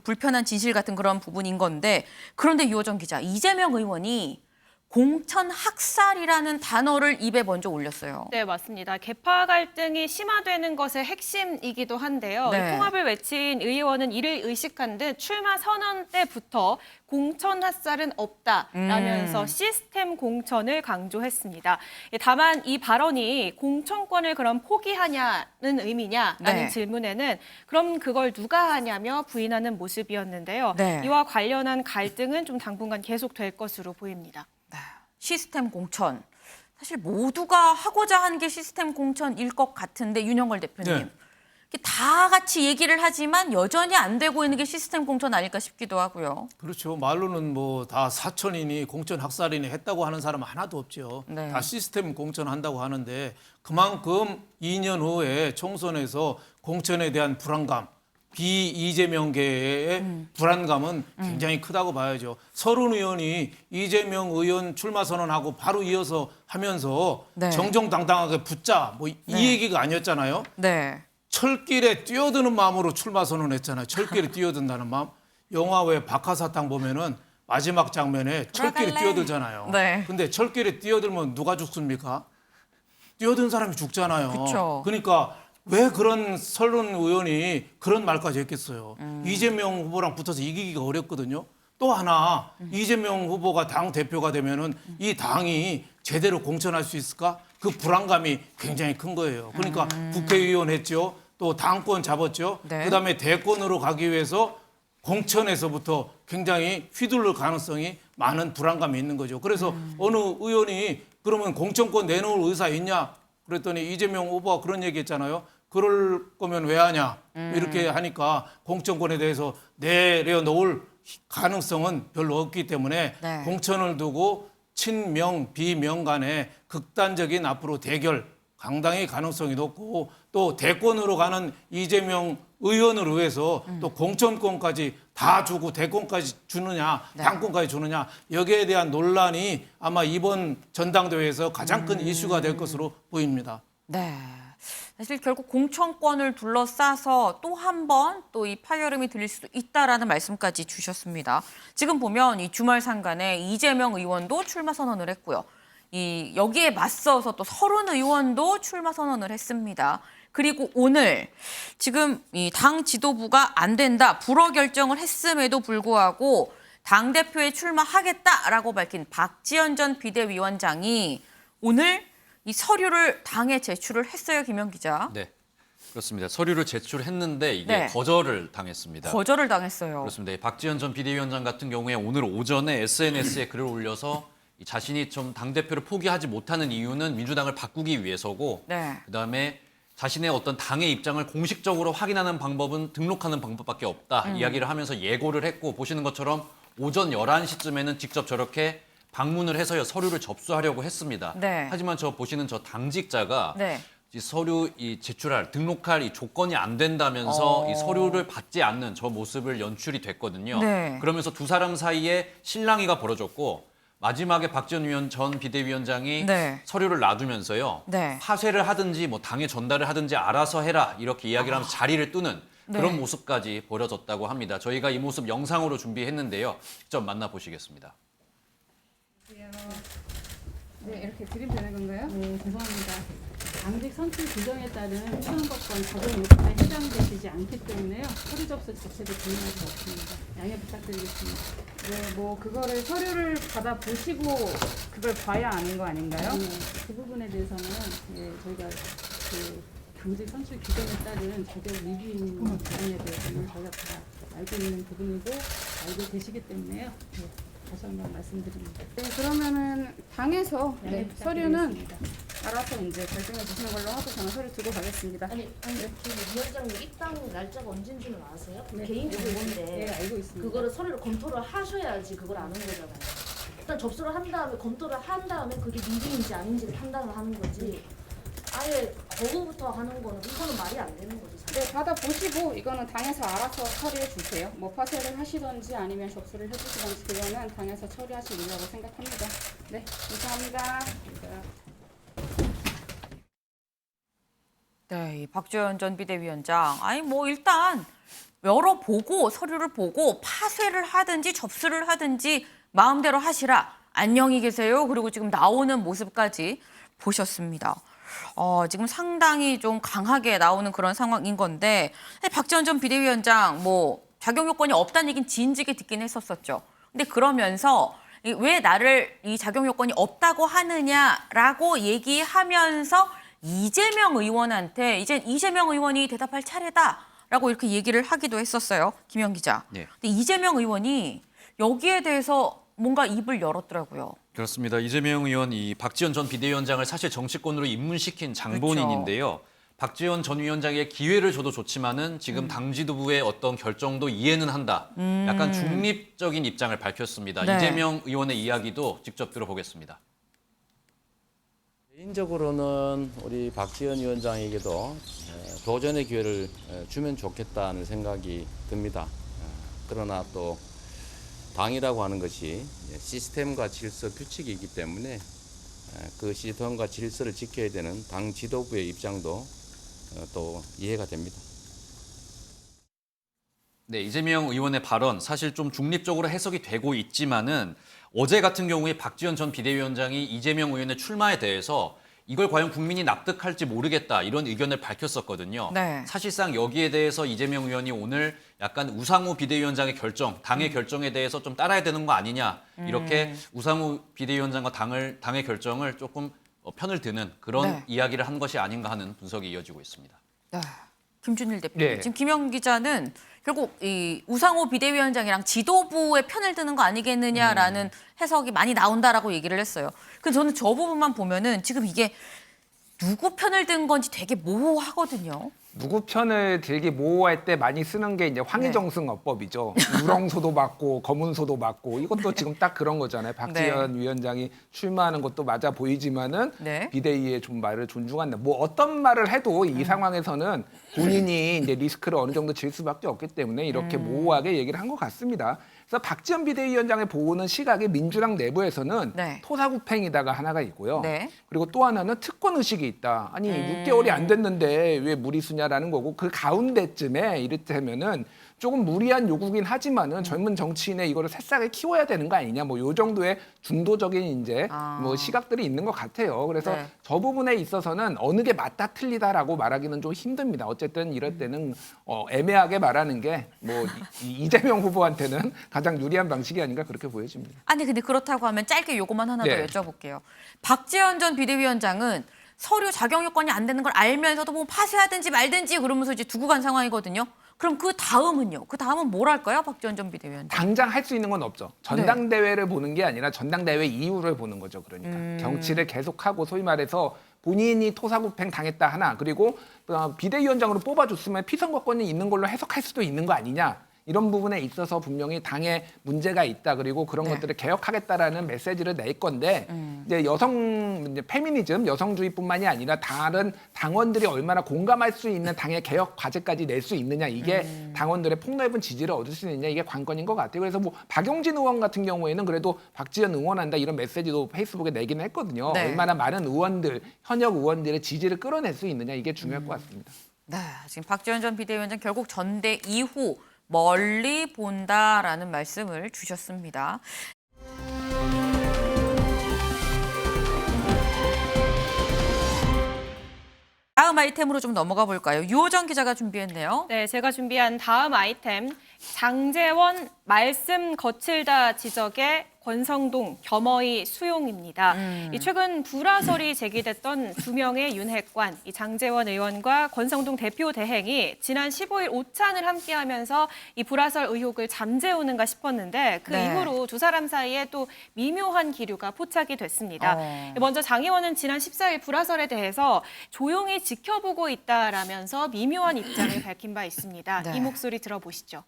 불편한 진실 같은 그런 부분인 건데 그런데 유호정 기자, 이재명 의원이 공천 학살이라는 단어를 입에 먼저 올렸어요. 네, 맞습니다. 개파 갈등이 심화되는 것의 핵심이기도 한데요. 이 통합을 외친 의원은 이를 의식한 듯 출마 선언 때부터 공천 학살은 없다라면서 시스템 공천을 강조했습니다. 다만 이 발언이 공천권을 그럼 포기하냐는 의미냐라는 질문에는 그럼 그걸 누가 하냐며 부인하는 모습이었는데요. 이와 관련한 갈등은 좀 당분간 계속될 것으로 보입니다. 시스템 공천. 사실 모두가 하고자 하는 게 시스템 공천일 것 같은데 윤영걸 대표님. 다 같이 얘기를 하지만 여전히 안 되고 있는 게 시스템 공천 아닐까 싶기도 하고요. 그렇죠. 말로는 뭐 다 사천이니 공천 학살이니 했다고 하는 사람은 하나도 없죠. 다 시스템 공천한다고 하는데 그만큼 2년 후에 총선에서 공천에 대한 불안감, 비이재명계의 불안감은 굉장히 크다고 봐야죠. 서른 의원이 이재명 의원 출마 선언하고 바로 이어서 하면서 정정당당하게 붙자 뭐 이 얘기가 아니었잖아요. 철길에 뛰어드는 마음으로 출마 선언했잖아요. 철길에 뛰어든다는 마음. 영화 왜 박하사탕 보면은 마지막 장면에 철길에 뛰어들잖아요. 근데 철길에 뛰어들면 누가 죽습니까? 뛰어든 사람이 죽잖아요. 그러니까 왜 그런 설론 의원이 그런 말까지 했겠어요. 이재명 후보랑 붙어서 이기기가 어렵거든요. 또 하나 이재명 후보가 당 대표가 되면은 이 당이 제대로 공천할 수 있을까? 그 불안감이 굉장히 큰 거예요. 그러니까 국회의원 했죠. 또 당권 잡았죠. 그다음에 대권으로 가기 위해서 공천에서부터 굉장히 휘둘릴 가능성이 많은 불안감이 있는 거죠. 그래서 어느 의원이 그러면 공천권 내놓을 의사 있냐? 그랬더니 이재명 후보가 그런 얘기 했잖아요. 그럴 거면 왜 하냐? 이렇게 하니까 공천권에 대해서 내려놓을 가능성은 별로 없기 때문에 공천을 두고 친명, 비명 간의 극단적인 앞으로 대결 상당히 가능성이 높고 또 대권으로 가는 이재명 의원을 위해서 또 공천권까지 다 주고 대권까지 주느냐 당권까지 주느냐 여기에 대한 논란이 아마 이번 전당대회에서 가장 큰 이슈가 될 것으로 보입니다. 사실 결국 공천권을 둘러싸서 또 한 번 또 이 파열음이 들릴 수도 있다라는 말씀까지 주셨습니다. 지금 보면 이 주말 상간에 이재명 의원도 출마 선언을 했고요. 이 여기에 맞서서 또 서른 의원도 출마 선언을 했습니다. 그리고 오늘 지금 이 당 지도부가 안 된다, 불허 결정을 했음에도 불구하고 당대표에 출마하겠다라고 밝힌 박지원 전 비대위원장이 오늘 이 서류를 당에 제출을 했어요, 김영 기자. 네, 그렇습니다. 서류를 제출했는데 이게 네. 거절을 당했습니다. 거절을 당했어요. 그렇습니다. 이 박지원 전 비대위원장 같은 경우에 오늘 오전에 SNS에 글을 올려서 이 자신이 좀 당대표를 포기하지 못하는 이유는 민주당을 바꾸기 위해서고 네. 그다음에 자신의 어떤 당의 입장을 공식적으로 확인하는 방법은 등록하는 방법밖에 없다 이야기를 하면서 예고를 했고, 보시는 것처럼 오전 11시쯤에는 직접 저렇게 방문을 해서 서류를 접수하려고 했습니다. 네. 하지만 저 보시는 저 당직자가 네. 이 서류 제출할, 등록할 이 조건이 안 된다면서 이 서류를 받지 않는 저 모습을 연출이 됐거든요. 네. 그러면서 두 사람 사이에 실랑이가 벌어졌고, 마지막에 박지원 전 비대위원장이 네. 서류를 놔두면서요. 네. 파쇄를 하든지 뭐 당에 전달을 하든지 알아서 해라, 이렇게 이야기를 하면서 자리를 뜨는 그런 네. 모습까지 벌어졌다고 합니다. 저희가 이 모습 영상으로 준비했는데요. 직접 만나보시겠습니다. 네, 이렇게 드리면 되는 건가요? 네, 죄송합니다. 당직 선출 규정에 따른 수상법권 적용 요건에 해당되지 않기 때문에요. 서류 접수 자체도 진행할 수 없습니다. 양해 부탁드리겠습니다. 네, 뭐 그거를 서류를 받아 보시고 그걸 봐야 아는 거 아닌가요? 네, 그 부분에 대해서는 저희가 그 당직 선출 규정에 따른 자격 위반인 부분에 대해서는 저희가 다 알고 있는 부분이고 알고 계시기 때문에요. 네. 다시 한번 말씀드립니다. 네, 그러면은 당에서 서류는 알아서 이제 결정해 주시는 걸로 하고 저는 서류 두고 가겠습니다. 아니 위원장님 입당 날짜가 언제인지는 아세요? 네. 개인적인 건데 네, 알고 있습니다. 그거를 서류를 검토를 하셔야지 그걸 아는 거잖아요. 일단 접수를 한 다음에 검토를 한 다음에 그게 미리인지 아닌지를 판단을 하는 거지. 아예 거부부터 하는 거는 이거는 말이 안 되는 거죠. 네, 받아 보시고 이거는 당에서 알아서 처리해 주세요. 뭐 파쇄를 하시던지 아니면 접수를 해주시던지 그거는 당에서 처리하시리라고 생각합니다. 네, 감사합니다. 네, 이 박지원 전 비대위원장. 아니 뭐 일단 열어보고 서류를 보고 파쇄를 하든지 접수를 하든지 마음대로 하시라. 안녕히 계세요. 그리고 지금 나오는 모습까지 보셨습니다. 지금 상당히 좀 강하게 나오는 그런 상황인 건데, 박지원 전 비대위원장 뭐 자격 요건이 없다는 얘기는 진즉에 듣긴 했었었죠. 근데 그러면서 왜 나를 이 자격 요건이 없다고 하느냐라고 얘기하면서 이재명 의원한테 이제 이재명 의원이 대답할 차례다라고 이렇게 얘기를 하기도 했었어요. 김영 기자. 네. 근데 이재명 의원이 여기에 대해서 뭔가 입을 열었더라고요. 그렇습니다. 이재명 의원 이 박지원 전 비대위원장을 사실 정치권으로 입문시킨 장본인인데요. 박지원 전 위원장에게 기회를 줘도 좋지만은 지금 당 지도부의 어떤 결정도 이해는 한다. 약간 중립적인 입장을 밝혔습니다. 네. 이재명 의원의 이야기도 직접 들어보겠습니다. 개인적으로는 우리 박지원 위원장에게도 도전의 기회를 주면 좋겠다는 생각이 듭니다. 그러나 또 당이라고 하는 것이 시스템과 질서, 규칙이기 때문에 그 시스템과 질서를 지켜야 되는 당 지도부의 입장도 또 이해가 됩니다. 네, 이재명 의원의 발언 사실 좀 중립적으로 해석이 되고 있지만은 어제 같은 경우에 박지원 전 비대위원장이 이재명 의원의 출마에 대해서 이걸 과연 국민이 납득할지 모르겠다 이런 의견을 밝혔었거든요. 네. 사실상 여기에 대해서 이재명 의원이 오늘 약간 우상호 비대위원장의 결정, 당의 결정에 대해서 좀 따라야 되는 거 아니냐 이렇게 우상호 비대위원장과 당의 결정을 조금 편을 드는 그런 네. 이야기를 한 것이 아닌가 하는 분석이 이어지고 있습니다. 네. 김준일 대표님. 네. 지금 김영 기자는 결국 이 우상호 비대위원장이랑 지도부의 편을 드는 거 아니겠느냐라는 해석이 많이 나온다라고 얘기를 했어요. 근데 저는 저 부분만 보면은 지금 이게 누구 편을 든 건지 되게 모호하거든요. 누구 편을 들기 모호할 때 많이 쓰는 게 이제 황희정승어법이죠. 우렁소도 맞고 검은소도 맞고 이것도 지금 딱 그런 거잖아요. 박지원 위원장이 출마하는 것도 맞아 보이지만은 비대위의 좀 말을 존중한다. 뭐 어떤 말을 해도 이 상황에서는 본인이 이제 리스크를 어느 정도 질 수밖에 없기 때문에 이렇게 모호하게 얘기를 한 것 같습니다. 그래서 박지원 비대위원장을 보는 시각이 민주당 내부에서는 토사구팽이다가 하나가 있고요. 그리고 또 하나는 특권 의식이 있다. 아니 6개월이 안 됐는데 왜 무리수냐라는 거고 그 가운데쯤에 이를테면은 조금 무리한 요구긴 하지만은 젊은 정치인의 이거를 새싹을 키워야 되는 거 아니냐 뭐 요 정도의 중도적인 이제 뭐 시각들이 있는 것 같아요. 그래서 저 부분에 있어서는 어느 게 맞다 틀리다라고 말하기는 좀 힘듭니다. 어쨌든 이럴 때는 애매하게 말하는 게 뭐 이재명 후보한테는 가장 유리한 방식이 아닌가 그렇게 보여집니다. 아니 근데 그렇다고 하면 짧게 요거만 하나 더 여쭤볼게요. 박지원 전 비대위원장은 서류 자격 요건이 안 되는 걸 알면서도 뭐 파쇄하든지 말든지 그러면서 이제 두고 간 상황이거든요. 그럼 그 다음은요? 그 다음은 뭘 할까요? 박지원 전 비대위원장. 당장 할 수 있는 건 없죠. 전당대회를 보는 게 아니라 전당대회 이후를 보는 거죠. 그러니까 정치를 계속하고 소위 말해서 본인이 토사구팽 당했다 하나 그리고 비대위원장으로 뽑아줬으면 피선거권이 있는 걸로 해석할 수도 있는 거 아니냐. 이런 부분에 있어서 분명히 당에 문제가 있다. 그리고 그런 것들을 개혁하겠다라는 메시지를 낼 건데 이제 이제 페미니즘, 여성주의뿐만이 아니라 다른 당원들이 얼마나 공감할 수 있는 당의 개혁 과제까지 낼 수 있느냐. 이게 당원들의 폭넓은 지지를 얻을 수 있느냐. 이게 관건인 것 같아요. 그래서 뭐 박용진 의원 같은 경우에는 그래도 박지원 응원한다 이런 메시지도 페이스북에 내긴 했거든요. 얼마나 많은 의원들, 현역 의원들의 지지를 끌어낼 수 있느냐. 이게 중요할 것 같습니다. 네, 지금 박지원 전 비대위원장 결국 전대 이후 멀리 본다라는 말씀을 주셨습니다. 다음 아이템으로 좀 넘어가 볼까요? 유호정 기자가 준비했네요. 네, 제가 준비한 다음 아이템 장제원 말씀 거칠다 지적에 권성동 겸허히 수용입니다. 이 최근 불화설이 제기됐던 두 명의 윤핵관, 이 장제원 의원과 권성동 대표 대행이 지난 15일 오찬을 함께하면서 이 불화설 의혹을 잠재우는가 싶었는데 그 이후로 두 사람 사이에 또 미묘한 기류가 포착이 됐습니다. 먼저 장 의원은 지난 14일 불화설에 대해서 조용히 지켜보고 있다라면서 미묘한 입장을 밝힌 바 있습니다. 이 목소리 들어보시죠.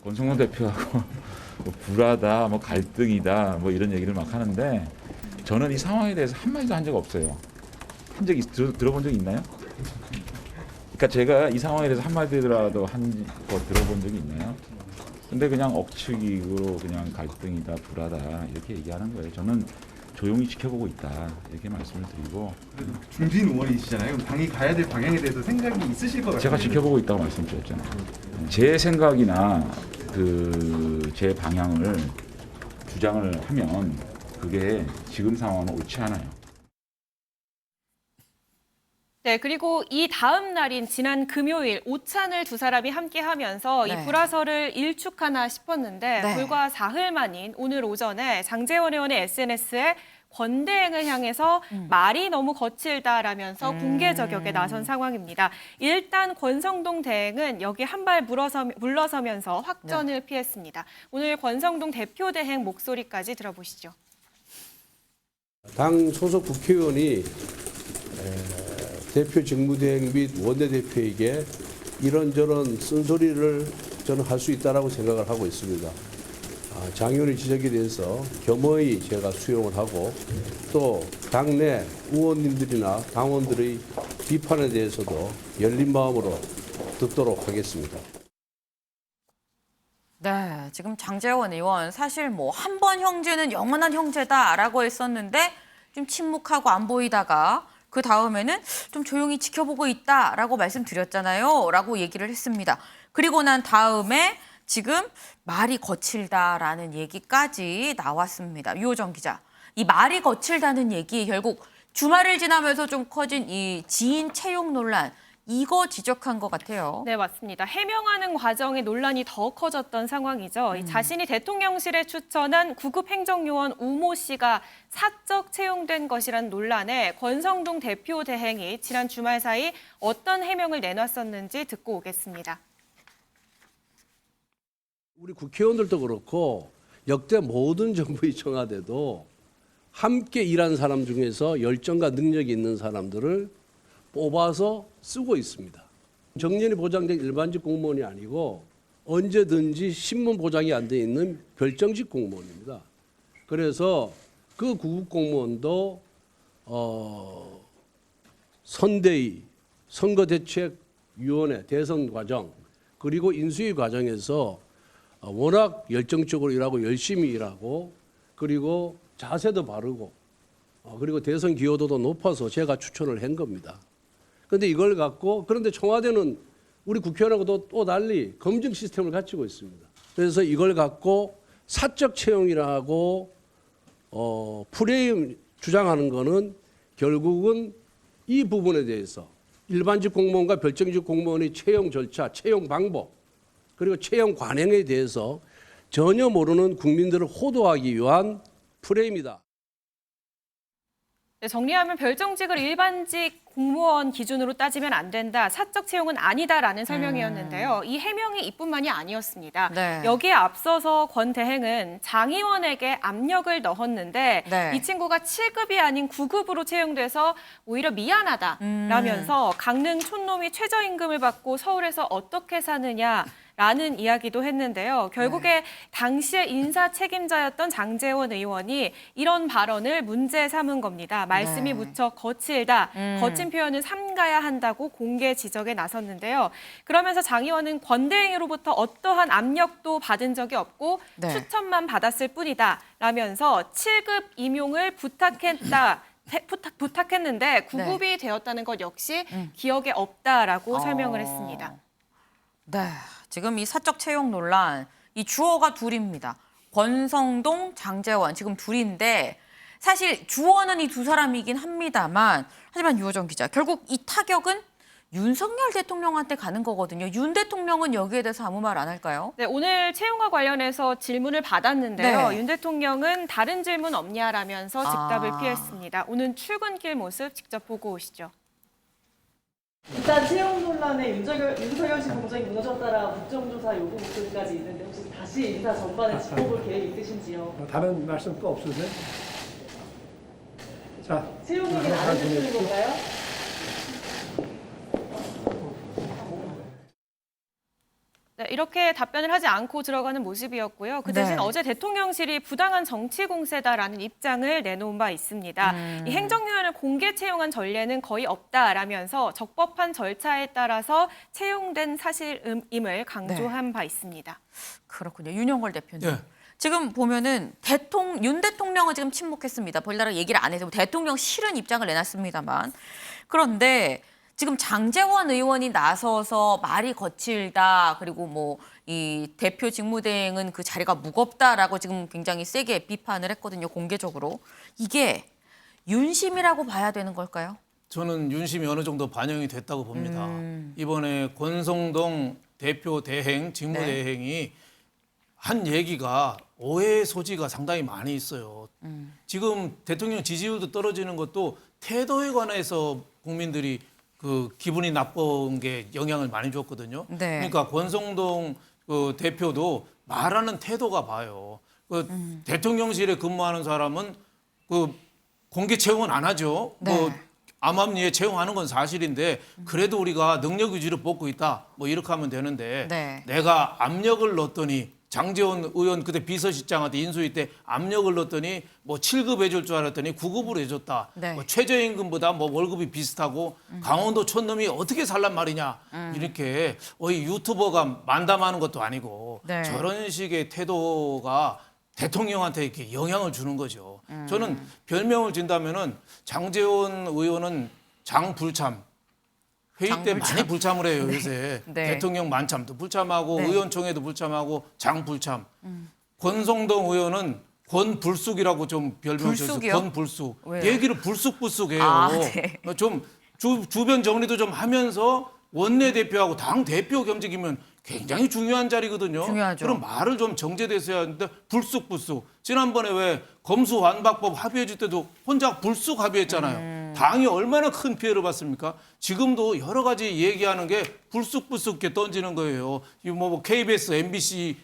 권성동 대표하고 뭐 불화다, 뭐 갈등이다, 뭐 이런 얘기를 막 하는데 저는 이 상황에 대해서 한마디도 한 적 없어요. 한 적이 들어본 적 있나요? 그러니까 제가 이 상황에 대해서 한마디라도 한 거 들어본 적이 있나요? 근데 그냥 억측으로 그냥 갈등이다, 불화다 이렇게 얘기하는 거예요. 저는 조용히 지켜보고 있다 이렇게 말씀을 드리고. 중진 의원이시잖아요. 당이 가야 될 방향에 대해서 생각이 있으실 것 같아요. 제가 지켜보고 있다고 말씀드렸잖아요. 제 생각이나 제 방향을 주장을 하면 그게 지금 상황은 옳지 않아요. 네, 그리고 이 다음 날인 지난 금요일 오찬을 두 사람이 함께 하면서 이 불화설을 일축하나 싶었는데 불과 사흘 만인 오늘 오전에 장제원 의원의 SNS에 권대행을 향해서 말이 너무 거칠다라면서 공개 저격에 나선 상황입니다. 일단 권성동 대행은 여기 한 발 물러서면서 확전을 피했습니다. 오늘 권성동 대표 대행 목소리까지 들어보시죠. 당 소속 국회의원이 대표 직무대행 및 원내대표에게 이런저런 쓴소리를 저는 할 수 있다라고 생각을 하고 있습니다. 장 의원의 지적에 대해서 겸허히 제가 수용을 하고 또 당내 의원님들이나 당원들의 비판에 대해서도 열린 마음으로 듣도록 하겠습니다. 네, 지금 장제원 의원 사실 뭐 한 번 형제는 영원한 형제다라고 했었는데 좀 침묵하고 안 보이다가 그 다음에는 좀 조용히 지켜보고 있다라고 말씀드렸잖아요. 라고 얘기를 했습니다. 그리고 난 다음에 지금 말이 거칠다라는 얘기까지 나왔습니다. 유호정 기자, 이 말이 거칠다는 얘기 결국 주말을 지나면서 좀 커진 이 지인 채용 논란, 이거 지적한 것 같아요. 네, 맞습니다. 해명하는 과정에 논란이 더 커졌던 상황이죠. 자신이 대통령실에 추천한 구급 행정요원 우모 씨가 사적 채용된 것이란 논란에 권성동 대표 대행이 지난 주말 사이 어떤 해명을 내놨었는지 듣고 오겠습니다. 우리 국회의원들도 그렇고 역대 모든 정부의 청와대도 함께 일한 사람 중에서 열정과 능력이 있는 사람들을 뽑아서 쓰고 있습니다. 정년이 보장된 일반직 공무원이 아니고 언제든지 신문 보장이 안 돼 있는 별정직 공무원입니다. 그래서 그 구급 공무원도 선대위, 선거대책위원회 대선 과정 그리고 인수위 과정에서 워낙 열정적으로 일하고 열심히 일하고 그리고 자세도 바르고 그리고 대선 기여도도 높아서 제가 추천을 한 겁니다. 그런데 이걸 갖고 그런데 청와대는 우리 국회의원하고도 또 달리 검증 시스템을 갖추고 있습니다. 그래서 이걸 갖고 사적 채용이라고 프레임 주장하는 거는 결국은 이 부분에 대해서 일반직 공무원과 별정직 공무원의 채용 절차, 채용 방법 그리고 채용 관행에 대해서 전혀 모르는 국민들을 호도하기 위한 프레임이다. 네, 정리하면 별정직을 일반직 공무원 기준으로 따지면 안 된다. 사적 채용은 아니다라는 설명이었는데요. 이 해명이 이뿐만이 아니었습니다. 네. 여기에 앞서서 권 대행은 장의원에게 압력을 넣었는데 네. 이 친구가 7급이 아닌 9급으로 채용돼서 오히려 미안하다라면서 강릉 촌놈이 최저임금을 받고 서울에서 어떻게 사느냐 라는 이야기도 했는데요. 결국에 당시에 인사 책임자였던 장제원 의원이 이런 발언을 문제 삼은 겁니다. 말씀이 무척 거칠다. 거친 표현은 삼가야 한다고 공개 지적에 나섰는데요. 그러면서 장 의원은 권 대행으로부터 어떠한 압력도 받은 적이 없고 추천만 받았을 뿐이다. 라면서 7급 임용을 부탁했는데 9급이 되었다는 것 역시 기억에 없다라고 설명을 했습니다. 네, 지금 이 사적 채용 논란, 이 주어가 둘입니다. 권성동, 장제원 지금 둘인데 사실 주어는 이 두 사람이긴 합니다만 하지만 유호정 기자, 결국 이 타격은 윤석열 대통령한테 가는 거거든요. 윤 대통령은 여기에 대해서 아무 말 안 할까요? 네, 오늘 채용과 관련해서 질문을 받았는데요. 네. 윤 대통령은 다른 질문 없냐라면서 즉답을 피했습니다. 오늘 출근길 모습 직접 보고 오시죠. 일단 채용 논란에 윤석열 씨 공정이 무너졌다라 국정조사 요구 목소리까지 있는데 혹시 다시 인사 전반을 짚어볼 계획 있으신지요? 다른 말씀 또 없으세요? 자, 채용 얘기는 안 해주시는 건가요? 네, 이렇게 답변을 하지 않고 들어가는 모습이었고요. 그 대신 어제 대통령실이 부당한 정치 공세다라는 입장을 내놓은 바 있습니다. 이 행정요원을 공개 채용한 전례는 거의 없다라면서 적법한 절차에 따라서 채용된 사실임을 강조한 바 있습니다. 그렇군요. 윤영걸 대표님. 네. 지금 보면은 윤 대통령은 지금 침묵했습니다. 별다른 얘기를 안 해서 대통령실은 입장을 내놨습니다만. 그런데 지금 장제원 의원이 나서서 말이 거칠다. 그리고 뭐 이 대표 직무대행은 그 자리가 무겁다라고 지금 굉장히 세게 비판을 했거든요. 공개적으로. 이게 윤심이라고 봐야 되는 걸까요? 저는 윤심이 어느 정도 반영이 됐다고 봅니다. 이번에 권성동 대표 대행, 직무대행이 한 얘기가 오해의 소지가 상당히 많이 있어요. 지금 대통령 지지율도 떨어지는 것도 태도에 관해서 국민들이 그 기분이 나쁜 게 영향을 많이 줬거든요. 네. 그러니까 권성동 그 대표도 말하는 태도가 봐요. 그 대통령실에 근무하는 사람은 그 공개 채용은 안 하죠. 네. 뭐 암암리에 채용하는 건 사실인데 그래도 우리가 능력 위주로 뽑고 있다. 뭐 이렇게 하면 되는데 네. 내가 압력을 넣었더니 장제원 의원 그때 비서실장한테 인수위 때 압력을 넣었더니 뭐 7급 해줄 줄 알았더니 9급으로 해줬다. 네. 뭐 최저임금보다 뭐 월급이 비슷하고 강원도 촌놈이 어떻게 살란 말이냐. 이렇게 이 유튜버가 만담하는 것도 아니고 네. 저런 식의 태도가 대통령한테 이렇게 영향을 주는 거죠. 저는 별명을 진다면은 장제원 의원은 장불참. 회의 때 많이 불참을 해요, 요새. 네. 대통령 만참도 불참하고 네. 의원총회도 불참하고 장불참. 권성동 의원은 권불쑥이라고 좀 별명을 줬어요. 불쑥이요? 권불쑥. 왜요? 얘기를 불쑥불쑥해요. 아, 네. 좀 주변 정리도 좀 하면서 원내대표하고 당대표 겸직이면 굉장히 중요한 자리거든요. 중요하죠. 그럼 말을 좀 정제돼서 해야 하는데 불쑥불쑥. 지난번에 왜 검수완박법 합의해 줄 때도 혼자 불쑥 합의했잖아요. 당이 얼마나 큰 피해를 봤습니까? 지금도 여러 가지 얘기하는 게 불쑥불쑥 이렇게 던지는 거예요. 뭐 KBS, MBC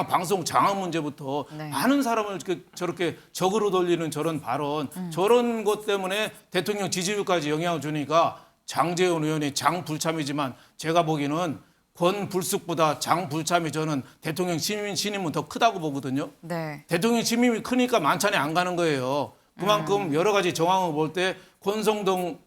방송 장악 문제부터 네. 많은 사람을 저렇게 적으로 돌리는 저런 발언, 저런 것 때문에 대통령 지지율까지 영향을 주니까 장제원 의원이 장불참이지만 제가 보기에는 권불숙보다 장불참이 저는 대통령 신임은 더 크다고 보거든요. 네. 대통령 신임이 크니까 만찬에 안 가는 거예요. 그만큼 여러 가지 정황을 볼 때 권성동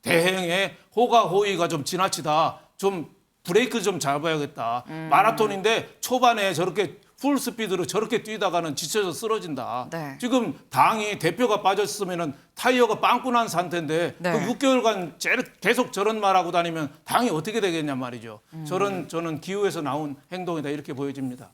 대행의 호가호의가 좀 지나치다. 좀 브레이크 좀 잡아야겠다. 마라톤인데 초반에 저렇게 풀 스피드로 저렇게 뛰다가는 지쳐서 쓰러진다. 네. 지금 당이 대표가 빠졌으면은 타이어가 빵꾸 난 상태인데 네. 그 6개월간 계속 저런 말하고 다니면 당이 어떻게 되겠냐 말이죠. 저는 기후에서 나온 행동이다 이렇게 보여집니다.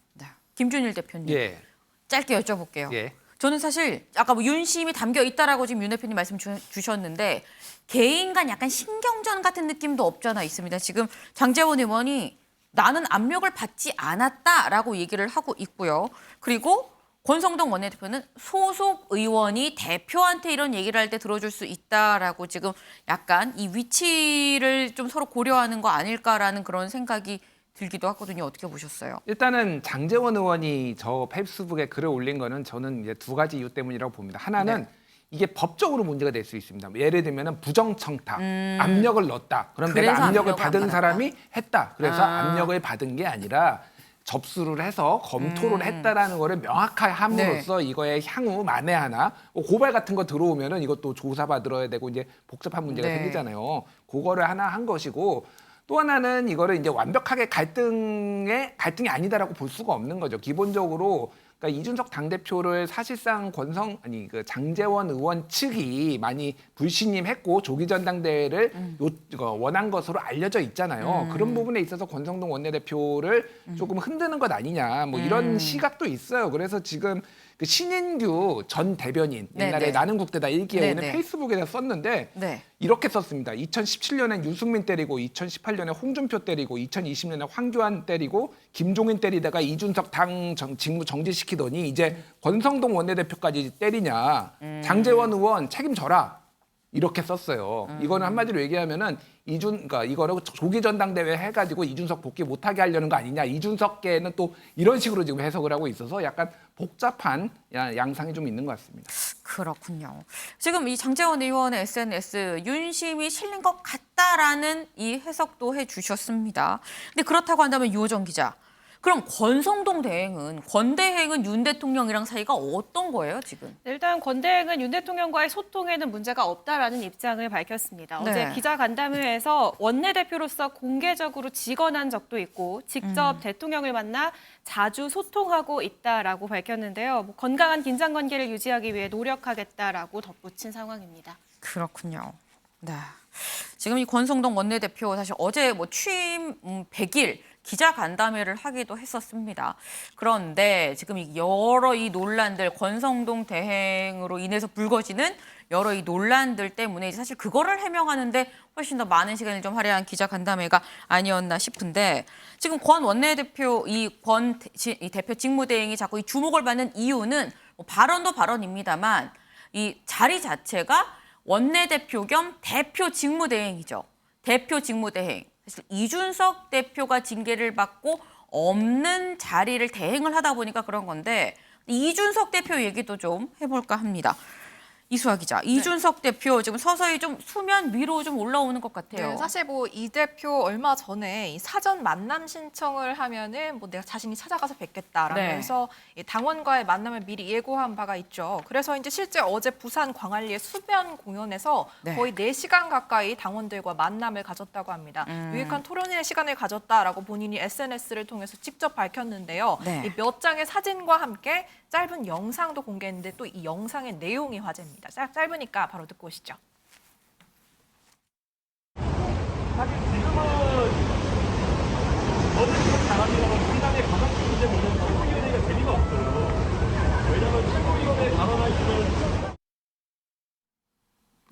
김준일 대표님. 예. 짧게 여쭤볼게요. 예. 저는 사실 아까 뭐 윤심이 담겨 있다라고 지금 윤 대표님 말씀 주셨는데 개인 간 약간 신경전 같은 느낌도 없잖아 있습니다. 지금 장제원 의원이 나는 압력을 받지 않았다라고 얘기를 하고 있고요. 그리고 권성동 원내대표는 소속 의원이 대표한테 이런 얘기를 할 때 들어줄 수 있다라고 지금 약간 이 위치를 좀 서로 고려하는 거 아닐까라는 그런 생각이 들기도 하거든요. 어떻게 보셨어요? 일단은 장제원 의원이 저 페이스북에 글을 올린 거는 저는 이제 두 가지 이유 때문이라고 봅니다. 하나는 이게 법적으로 문제가 될 수 있습니다. 예를 들면 부정청탁, 압력을 넣었다. 그럼 내가 그래서 압력을 압력을 받은 안 사람이 했다. 그래서 아. 압력을 받은 게 아니라 접수를 해서 검토를 했다라는 거를 명확하게 함으로써 이거에 향후 만에 하나 고발 같은 거 들어오면은 이것도 조사받아야 되고 이제 복잡한 문제가 네. 생기잖아요. 그거를 하나 한 것이고 또 하나는 이거를 이제 완벽하게 갈등이 아니다라고 볼 수가 없는 거죠. 기본적으로 그러니까 이준석 당대표를 사실상 그 장제원 의원 측이 많이 불신임했고 조기 전당대회를 원한 것으로 알려져 있잖아요. 그런 부분에 있어서 권성동 원내대표를 조금 흔드는 것 아니냐 뭐 이런 시각도 있어요. 그래서 지금 그 신인규 전 대변인 옛날에 네네. 나는 국대다 일기에 오늘 네네. 페이스북에다 썼는데 네. 이렇게 썼습니다. 2017년엔 유승민 때리고 2018년에 홍준표 때리고 2020년에 황교안 때리고 김종인 때리다가 이준석 당 직무 정지시키더니 이제 권성동 원내대표까지 때리냐. 장제원 의원 책임져라. 이렇게 썼어요. 이거는 한마디로 얘기하면은 그러니까 이거를 조기 전당대회 해가지고 이준석 복귀 못하게 하려는 거 아니냐. 이준석계는 또 이런 식으로 지금 해석을 하고 있어서 약간 복잡한 양상이 좀 있는 것 같습니다. 그렇군요. 지금 이 장제원 의원의 SNS 윤심이 실린 것 같다라는 이 해석도 해주셨습니다. 근데 그렇다고 한다면 유호정 기자, 그럼 권성동 대행은 권대행은 윤 대통령이랑 사이가 어떤 거예요 지금? 일단 권 대행은 윤 대통령과의 소통에는 문제가 없다라는 입장을 밝혔습니다. 네. 어제 기자간담회에서 원내대표로서 공개적으로 직언한 적도 있고 직접 대통령을 만나 자주 소통하고 있다라고 밝혔는데요. 뭐 건강한 긴장관계를 유지하기 위해 노력하겠다라고 덧붙인 상황입니다. 그렇군요. 네. 지금 이 권성동 원내대표 사실 어제 뭐 취임 100일 기자간담회를 하기도 했었습니다. 그런데 지금 여러 이 논란들, 권성동 대행으로 인해서 불거지는 여러 이 논란들 때문에 사실 그거를 해명하는데 훨씬 더 많은 시간을 좀 할애한 기자간담회가 아니었나 싶은데 지금 권 원내대표 이 대표 직무대행이 자꾸 이 주목을 받는 이유는 뭐 발언도 발언입니다만 이 자리 자체가 원내대표 겸 대표 직무대행이죠. 대표 직무대행. 사실 이준석 대표가 징계를 받고 없는 자리를 대행을 하다 보니까 그런 건데 이준석 대표 얘기도 좀 해볼까 합니다. 이수아 기자, 이준석 대표 지금 서서히 좀 수면 위로 좀 올라오는 것 같아요. 네, 사실 뭐 이 대표 얼마 전에 이 사전 만남 신청을 하면은 뭐 내가 자신이 찾아가서 뵙겠다라면서 이 당원과의 만남을 미리 예고한 바가 있죠. 그래서 이제 실제 어제 부산 광안리의 수변 공연에서 거의 4시간 가까이 당원들과 만남을 가졌다고 합니다. 유익한 토론의 시간을 가졌다라고 본인이 SNS를 통해서 직접 밝혔는데요. 네. 이 몇 장의 사진과 함께 짧은 영상도 공개했는데 또 이 영상의 내용이 화제입니다. 짧으니까 바로 듣고 오시죠. 사실 지금은 어느 나라면 상당히 가장 큰 문제 뭐냐면 최고위원회가 재미가 없어요. 왜냐하면 최고위원회 발언하시는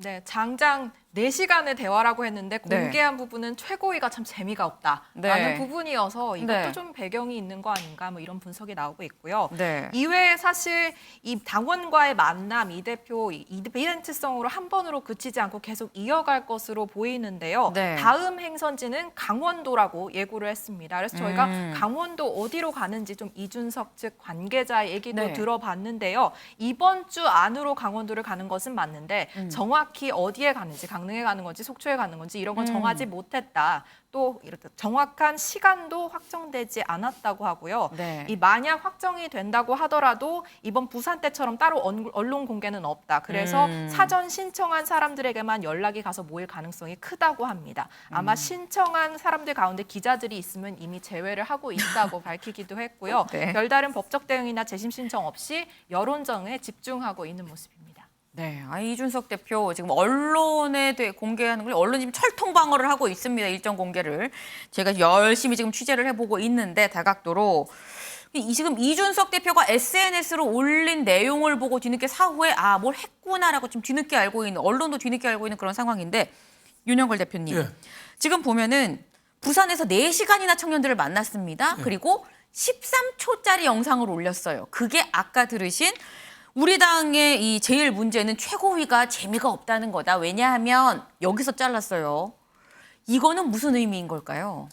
네, 장장 4시간의 대화라고 했는데 네. 공개한 부분은 최고위가 참 재미가 없다라는 네. 부분이어서 이것도 네. 좀 배경이 있는 거 아닌가 뭐 이런 분석이 나오고 있고요. 네. 이외에 사실 이 당원과의 만남 이 대표 이벤트성으로 한 번으로 그치지 않고 계속 이어갈 것으로 보이는데요. 네. 다음 행선지는 강원도라고 예고를 했습니다. 그래서 저희가 강원도 어디로 가는지 좀 이준석 측 관계자 얘기도 네. 들어봤는데요. 이번 주 안으로 강원도를 가는 것은 맞는데 정확히 정확히 어디에 가는지, 강릉에 가는 건지 속초에 가는 건지 이런 건 정하지 못했다. 또 이렇게 정확한 시간도 확정되지 않았다고 하고요. 네. 이 만약 확정이 된다고 하더라도 이번 부산 때처럼 따로 언론 공개는 없다. 그래서 사전 신청한 사람들에게만 연락이 가서 모일 가능성이 크다고 합니다. 아마 신청한 사람들 가운데 기자들이 있으면 이미 제외를 하고 있다고 밝히기도 했고요. 네. 별다른 법적 대응이나 재심 신청 없이 여론전에 집중하고 있는 모습입니다. 네, 이준석 대표 지금 언론에 대해 공개하는 걸 언론이 지금 철통 방어를 하고 있습니다. 일정 공개를 제가 열심히 지금 취재를 해보고 있는데 다각도로 지금 이준석 대표가 SNS로 올린 내용을 보고 뒤늦게 사후에 뭘 했구나라고 좀 뒤늦게 알고 있는 언론도 뒤늦게 알고 있는 그런 상황인데 윤영걸 대표님 예. 지금 보면은 부산에서 4시간이나 청년들을 만났습니다. 예. 그리고 13초짜리 영상을 올렸어요. 그게 아까 들으신 우리 당의 이 제일 문제는 최고위가 재미가 없다는 거다. 왜냐하면 여기서 잘랐어요. 이거는 무슨 의미인 걸까요?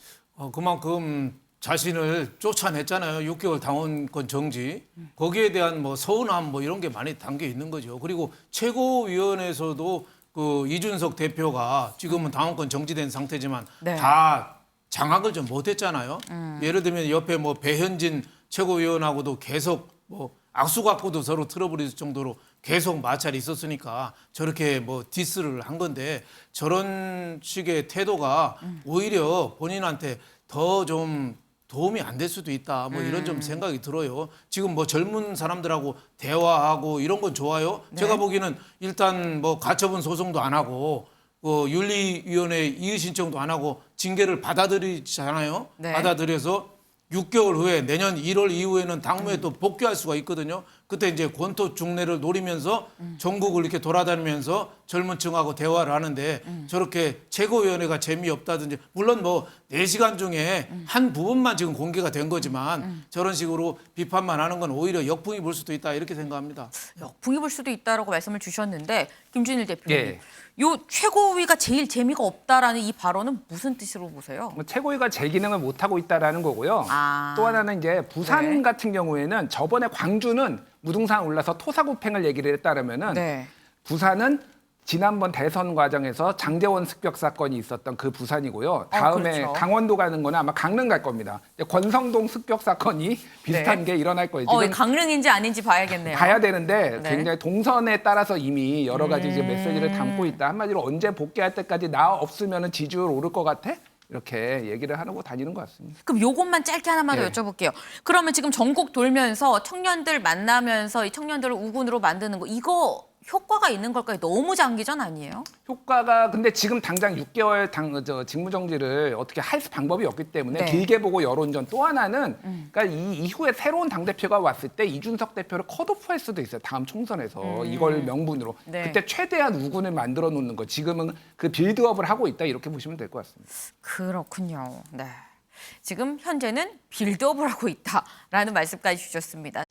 그만큼 자신을 쫓아냈잖아요. 6개월 당원권 정지. 거기에 대한 뭐 서운함 뭐 이런 게 많이 담겨 있는 거죠. 그리고 최고위원회에서도 그 이준석 대표가 지금은 당원권 정지된 상태지만 네. 다 장악을 좀 못했잖아요. 예를 들면 옆에 뭐 배현진 최고위원하고도 계속 뭐 악수갖고도 서로 틀어버릴 정도로 계속 마찰이 있었으니까 저렇게 뭐 디스를 한 건데 저런 식의 태도가 오히려 본인한테 더 좀 도움이 안 될 수도 있다. 뭐 이런 좀 생각이 들어요. 지금 뭐 젊은 사람들하고 대화하고 이런 건 좋아요. 네. 제가 보기에는 일단 뭐 가처분 소송도 안 하고 윤리위원회 이의 신청도 안 하고 징계를 받아들이잖아요. 네. 받아들여서 6개월 후에 내년 1월 이후에는 당무에 또 복귀할 수가 있거든요. 그때 이제 권토 중례를 노리면서 전국을 이렇게 돌아다니면서 젊은 층하고 대화를 하는데 저렇게 최고위원회가 재미없다든지 물론 뭐 4시간 중에 한 부분만 지금 공개가 된 거지만 저런 식으로 비판만 하는 건 오히려 역풍이 불 수도 있다 이렇게 생각합니다. 역풍이 불 수도 있다라고 말씀을 주셨는데 김준일 대표님. 예. 요 최고위가 제일 재미가 없다라는 이 발언은 무슨 뜻으로 보세요? 뭐 최고위가 제 기능을 못 하고 있다라는 거고요. 아. 또 하나는 이제 부산 네. 같은 경우에는 저번에 광주는 무등산 올라서 토사구팽을 얘기를 했다라면은 네. 부산은 지난번 대선 과정에서 장제원 습격 사건이 있었던 그 부산이고요. 다음에 그렇죠. 강원도 가는 거는 아마 강릉 갈 겁니다. 권성동 습격 사건이 비슷한 게 일어날 거예요. 지금 강릉인지 아닌지 봐야겠네요. 가야 되는데 네. 굉장히 동선에 따라서 이미 여러 가지 이제 메시지를 담고 있다. 한마디로 언제 복귀할 때까지 나 없으면 지지율 오를 것 같아? 이렇게 얘기를 하고 다니는 것 같습니다. 그럼 요것만 짧게 하나만 더 네. 여쭤볼게요. 그러면 지금 전국 돌면서 청년들 만나면서 이 청년들을 우군으로 만드는 거 이거 효과가 있는 걸까요? 너무 장기전 아니에요? 효과가 근데 지금 당장 6개월 직무정지를 어떻게 할 방법이 없기 때문에 네. 길게 보고 여론전 또 하나는 그러니까 이 이후에 새로운 당대표가 왔을 때 이준석 대표를 컷오프할 수도 있어요. 다음 총선에서 이걸 명분으로 네. 그때 최대한 우군을 만들어 놓는 거 지금은 그 빌드업을 하고 있다 이렇게 보시면 될 것 같습니다. 그렇군요. 네. 지금 현재는 빌드업을 하고 있다라는 말씀까지 주셨습니다.